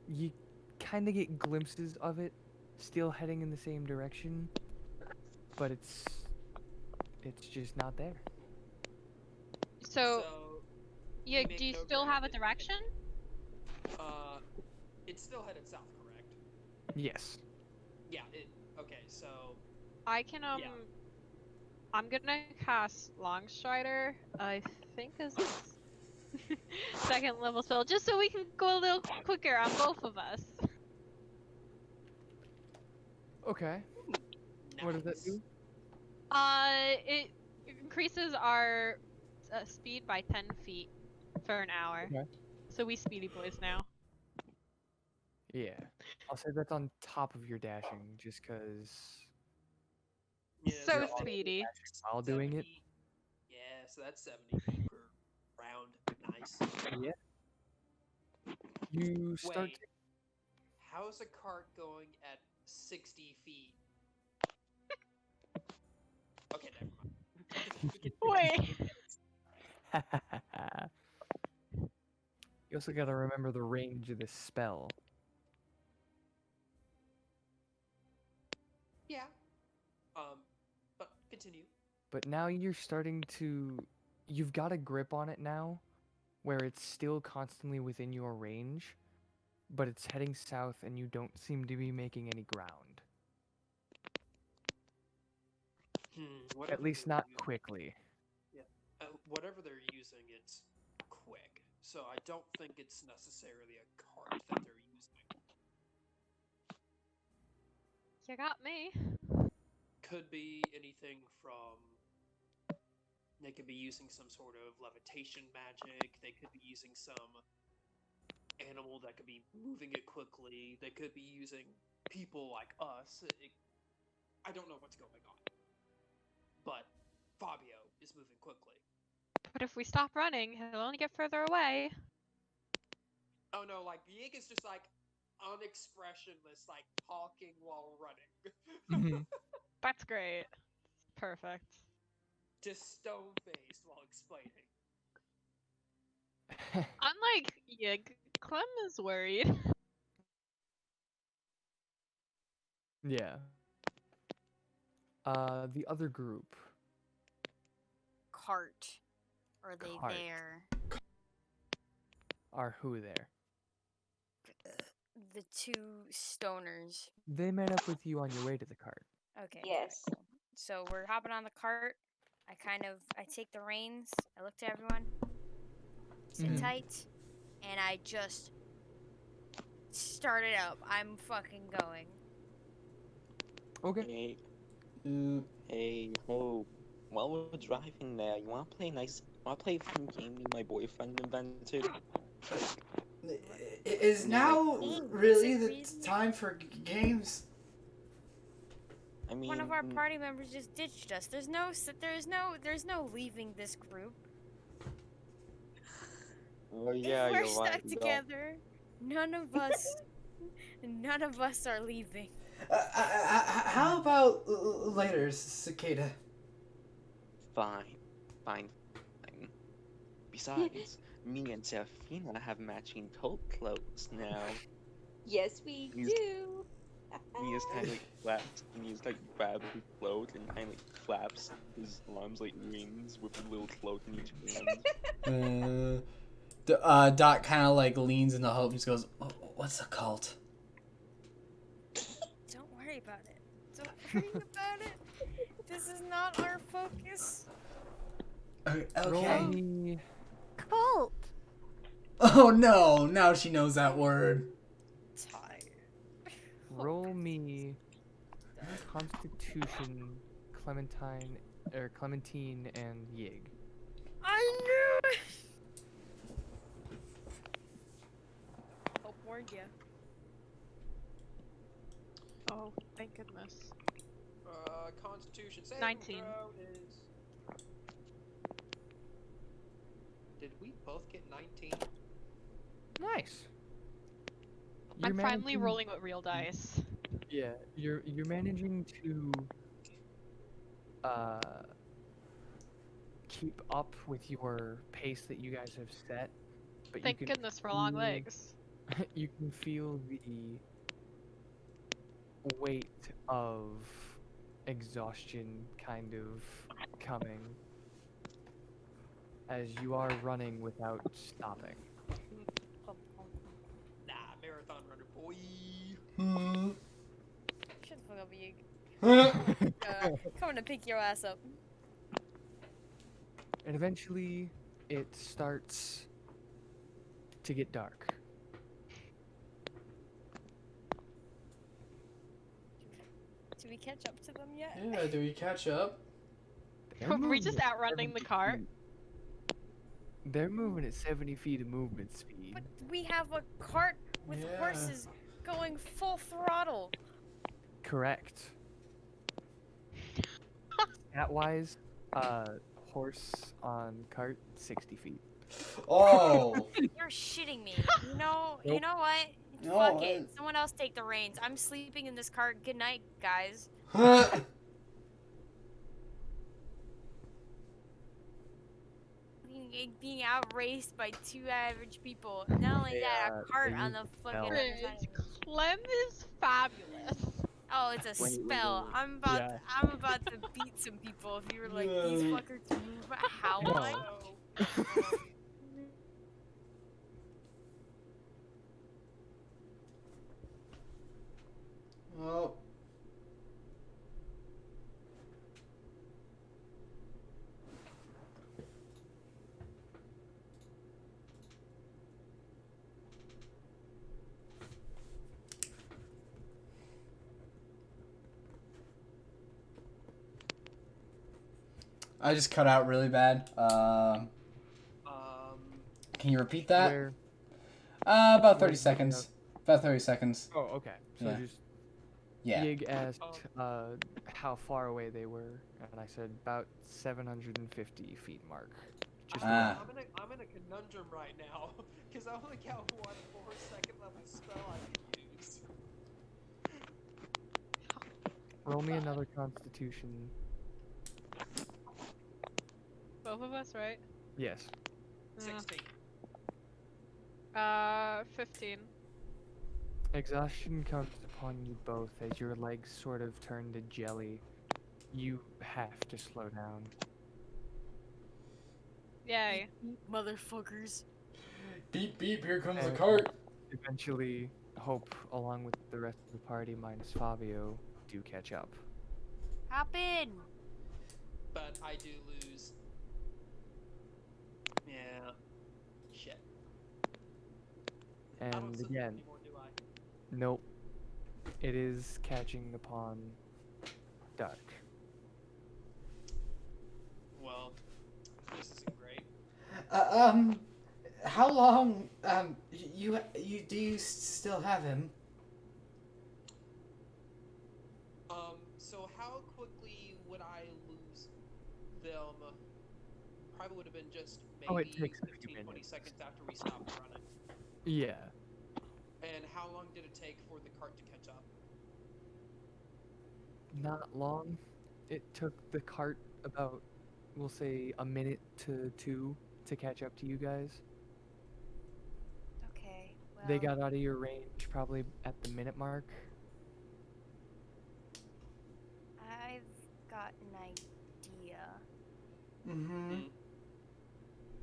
You kind of get glimpses of it still heading in the same direction, but it's just not there. So you Yig, make do you no still have a grand- direction? It's still headed south, correct? Yes. Yeah. Okay. So. I can Yeah. I'm gonna cast Longstrider. I think is second level spell, just so we can go a little quicker on both of us. Okay. What does that do? It increases our speed by 10 feet for an hour. Okay. So we speedy boys now. Yeah. I'll say that's on top of your dashing, just because Yeah, So you're also speedy. dashing while doing it. 70 Yeah, so that's 70 feet per round. Nice. Yeah. You start Wait, how's a cart going at 60 feet? Okay, never mind. Wait. to... You also gotta remember the range of this spell. Yeah. But continue. But now you're starting to... You've got a grip on it now, where it's still constantly within your range, but it's heading south and you don't seem to be making any ground. At least not quickly. Yeah. Whatever they're using, it's quick. So I don't think it's necessarily a cart that they're using. You got me. Could be anything from... They could be using some sort of levitation magic. They could be using some animal that could be moving it quickly. They could be using people like us. I don't know what's going on. But Fabio is moving quickly. But if we stop running, he'll only get further away. Oh no, like Yig is just like unexpressionless, like talking while running. That's great. Perfect. Just stone-faced while explaining. Unlike Yig, Clem is worried. Yeah. The other group. Cart. Are they Cart. there? Are who there? The two stoners. They met up with you on your way to the cart. Okay. Yes. Cool. So we're hopping on the cart. I take the reins. I look to everyone. Sit tight. And I just start it up. I'm fucking going. Okay. Hey, oh, while we're driving there, you wanna play a fun game me and my boyfriend invented? Is now really the time for games? I mean, One of our party members just ditched us. There's no leaving this group. well, yeah, If we're you're stuck right. together, none of us are leaving. How about later, Cicada? Fine. Besides, me and Serafina have matching coat clothes now. Yes, we He's- do. He just kind of like flaps, and he just like grabs his cloak and kind of like flaps his arms like wings with a little cloak in each hand. Dot kind of like leans into Hope and just goes, "What's a cult?" Don't worry about it. Don't worry about it. This is not our focus. Okay. Roll me... Cult. Oh no! Now she knows that word. Tired. Roll me Constitution, Clementine, and Yig. I knew it. Hope warned ya. Oh, thank goodness. Constitution saving 19. throw is... Did we both get 19? Nice. I'm You're finally managing- rolling with real dice. Yeah, you're managing to keep up with your pace that you guys have set, but Thank you can goodness for long feel- legs. You can feel the weight of exhaustion kind of coming as you are running without stopping. Nah, marathon runner boy. Shut the fuck up, Yig. Coming to pick your ass up. And eventually, it starts to get dark. Did we catch up to them yet? Yeah, do we catch up? They're Are we just moving at outrunning the 70 cart? feet. They're moving at 70 feet of movement speed. But we have a cart with Yeah. horses going full throttle. Correct. Stat-wise, horse on cart, 60 feet. Oh. You're shitting me. You know Nope. what? No, Fuck it. Someone else take the reins. I'm sleeping in this cart. Good night, guys. Being outraced by 2 average people. Not only that, a cart they on use the the fucking spell. other side of it. Clem is fabulous. Oh, it's a Wait, spell. wait. I'm about Yeah. I'm about to beat some people if you were like these fuckers move how No. much? Oh. I just cut out really bad. Can you repeat that? Where? About 30 where did you seconds. About 30 seconds. Oh, okay. So Yeah. just Yeah. Yig asked how far away they were, and I said about 750 feet mark. Just around. I'm in a conundrum right now because I only got one more second level spell I can use. Roll me another Constitution. Both of us, right? Yes. 16. 15. Exhaustion comes upon you both as your legs sort of turn to jelly. You have to slow down. Yay. Motherfuckers. Beep beep, here comes the And cart. Eventually, Hope, along with the rest of the party minus Fabio, do catch up. Hop in. But I do lose. Yeah. Shit. I don't And sit again, anymore, do I? nope. It is catching upon dark. Well, this isn't great. How long, you do you still have him? So how quickly would I lose them? Probably would have been just maybe Oh, it takes a few 15, 20 minutes. seconds after we stopped running. Yeah. And how long did it take for the cart to catch up? Not long. It took the cart about, we'll say, a minute to 2 to catch up to you guys. Okay. Well, They got out of your range probably at the minute mark. I've got an idea. Mm-hmm.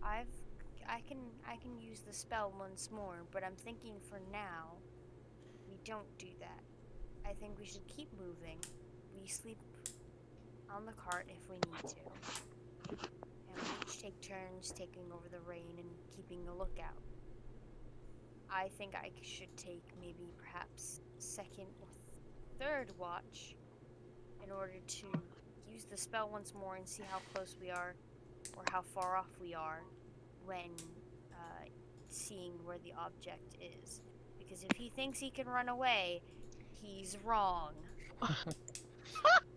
I can use the spell once more, but I'm thinking for now we don't do that. I think we should keep moving. We sleep on the cart if we need to. And we each take turns taking over the rein and keeping a lookout. I think I should take maybe perhaps second or third watch in order to use the spell once more and see how close we are or how far off we are when seeing where the object is. Because if he thinks he can run away, he's wrong.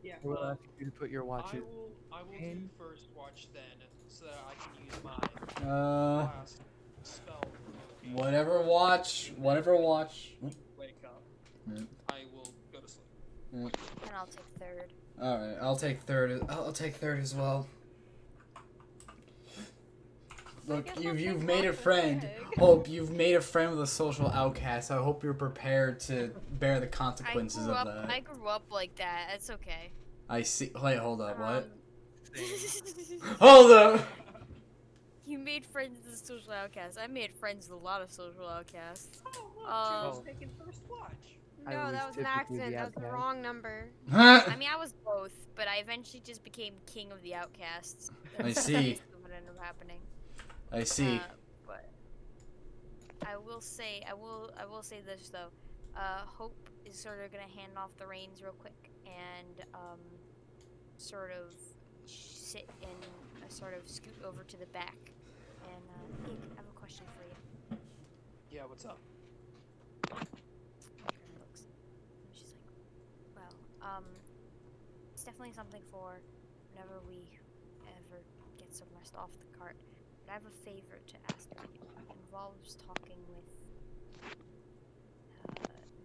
Yeah. I will ask you to put your watches. I will do in. first watch then, so that I can use my last spell. Whatever watch. Wake up. Mm. I will go to sleep. Mm. And I'll take third. All right, I'll take third. I'll take third as well. Look, guess I'll you've take made a Walter's friend. egg. Hope you've made a friend with a social outcast. I hope you're prepared to bear the consequences of that. I grew up like that. It's okay. I see. Wait, hold up. What? Um, Hold up. You made friends with the social outcasts. I made friends with a lot of social outcasts. Oh, look, Um, Joe's taking first watch. I No, was that was an typically accident. the That was the outcast. wrong number. I mean, I was both, but I eventually just became king of the outcasts. I That's see. basically what ended up happening. I see. But I will say this though. Hope is sort of gonna hand off the reins real quick and sort of sit and sort of scoot over to the back. And Ig, I have a question for you. Yeah, what's up? It's definitely something for whenever we ever get so messed off the cart. But I have a favor to ask of you. It involves talking with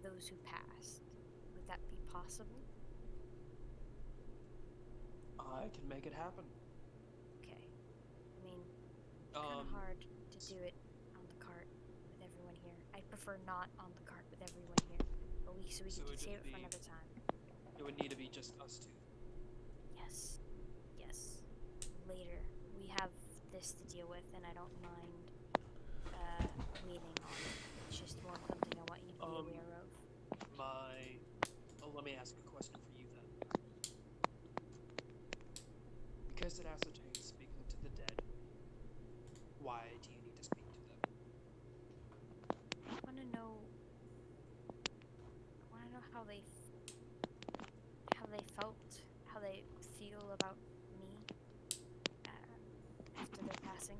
those who passed. Would that be possible? I can make it happen. Okay. I mean, it's kind of hard to do it on the cart with everyone here. I prefer not on the cart with everyone here. But we So can it would save it just for be- another time. It would need to be just us two. Yes. Yes. Later. We have this to deal with, and I don't mind waiting on it. It's just more something I want you to be aware of. Let me ask a question for you then. Because it ascertains speaking to the dead, why do you need to speak to them? I want to know how they felt, how they feel about me after their passing.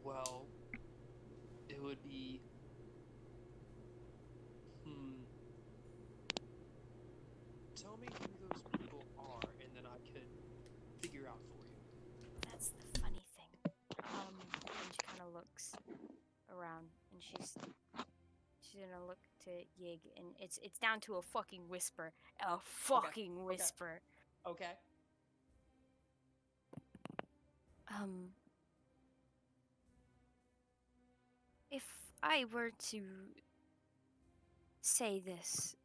Well, it would be... Tell me who those people are, and then I could figure out for you. That's the funny thing. And she kind of looks around, and she's gonna look to Yig, and it's down to a fucking whisper. A fucking whisper. Okay. If I were to say this,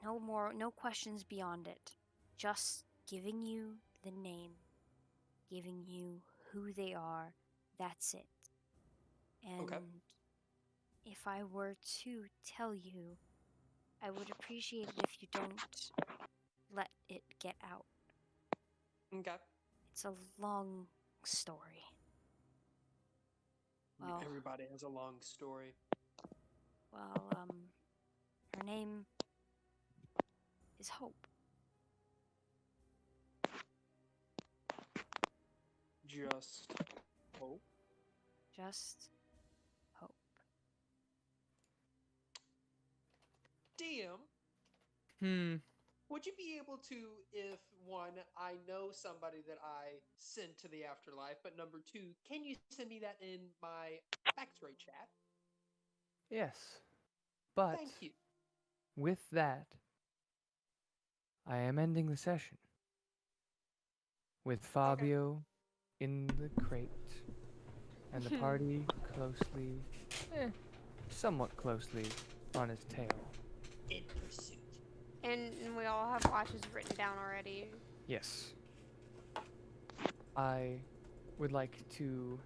no questions beyond it. Just giving you the name, giving you who they are, that's it. And if I were to tell you, I would appreciate it if you don't let it get out. Okay. It's a long story. Well, everybody has a long story. Well, her name is Hope. Just Hope? Just Hope. DM, would you be able to, if one, I know somebody that I sent to the afterlife, but number two, can you send me that in my backstory chat? Yes. But Thank you. with that, I am ending the session with Fabio in the crate and the party somewhat closely on his tail. In pursuit. And we all have watches written down already. Yes. I would like to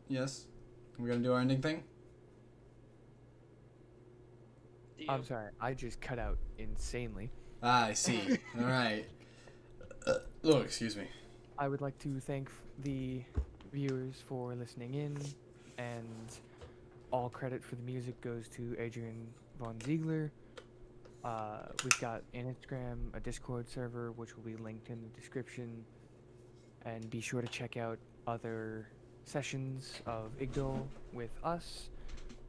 Yes? We're gonna do our ending thing? I'm sorry, I just cut out insanely. Ah, I see. Alright. Oh, excuse me. I would like to thank the viewers for listening in, and all credit for the music goes to Adrian Von Ziegler. We've got an Instagram, a Discord server, which will be linked in the description, and be sure to check out other sessions of Igdall with us,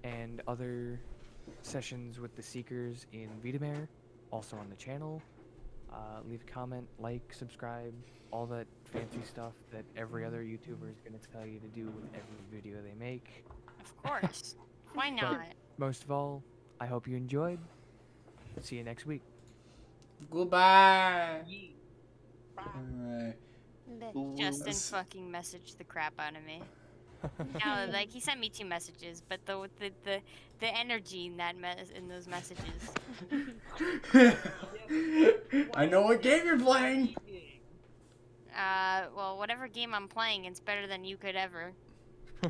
and other sessions with the Seekers in Vitamare, also on the channel. Leave a comment, like, subscribe, all that fancy stuff that every other YouTuber is going to tell you to do with every video they make. Of course. Why But not? most of all, I hope you enjoyed. See you next week. Goodbye. Alright. Justin fucking messaged the crap out of me. No, like he sent me 2 messages, but the energy in that in those messages. I know what game you're playing. Well, whatever game I'm playing, it's better than you could ever. I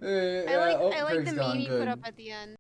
like the meme you put up at the end.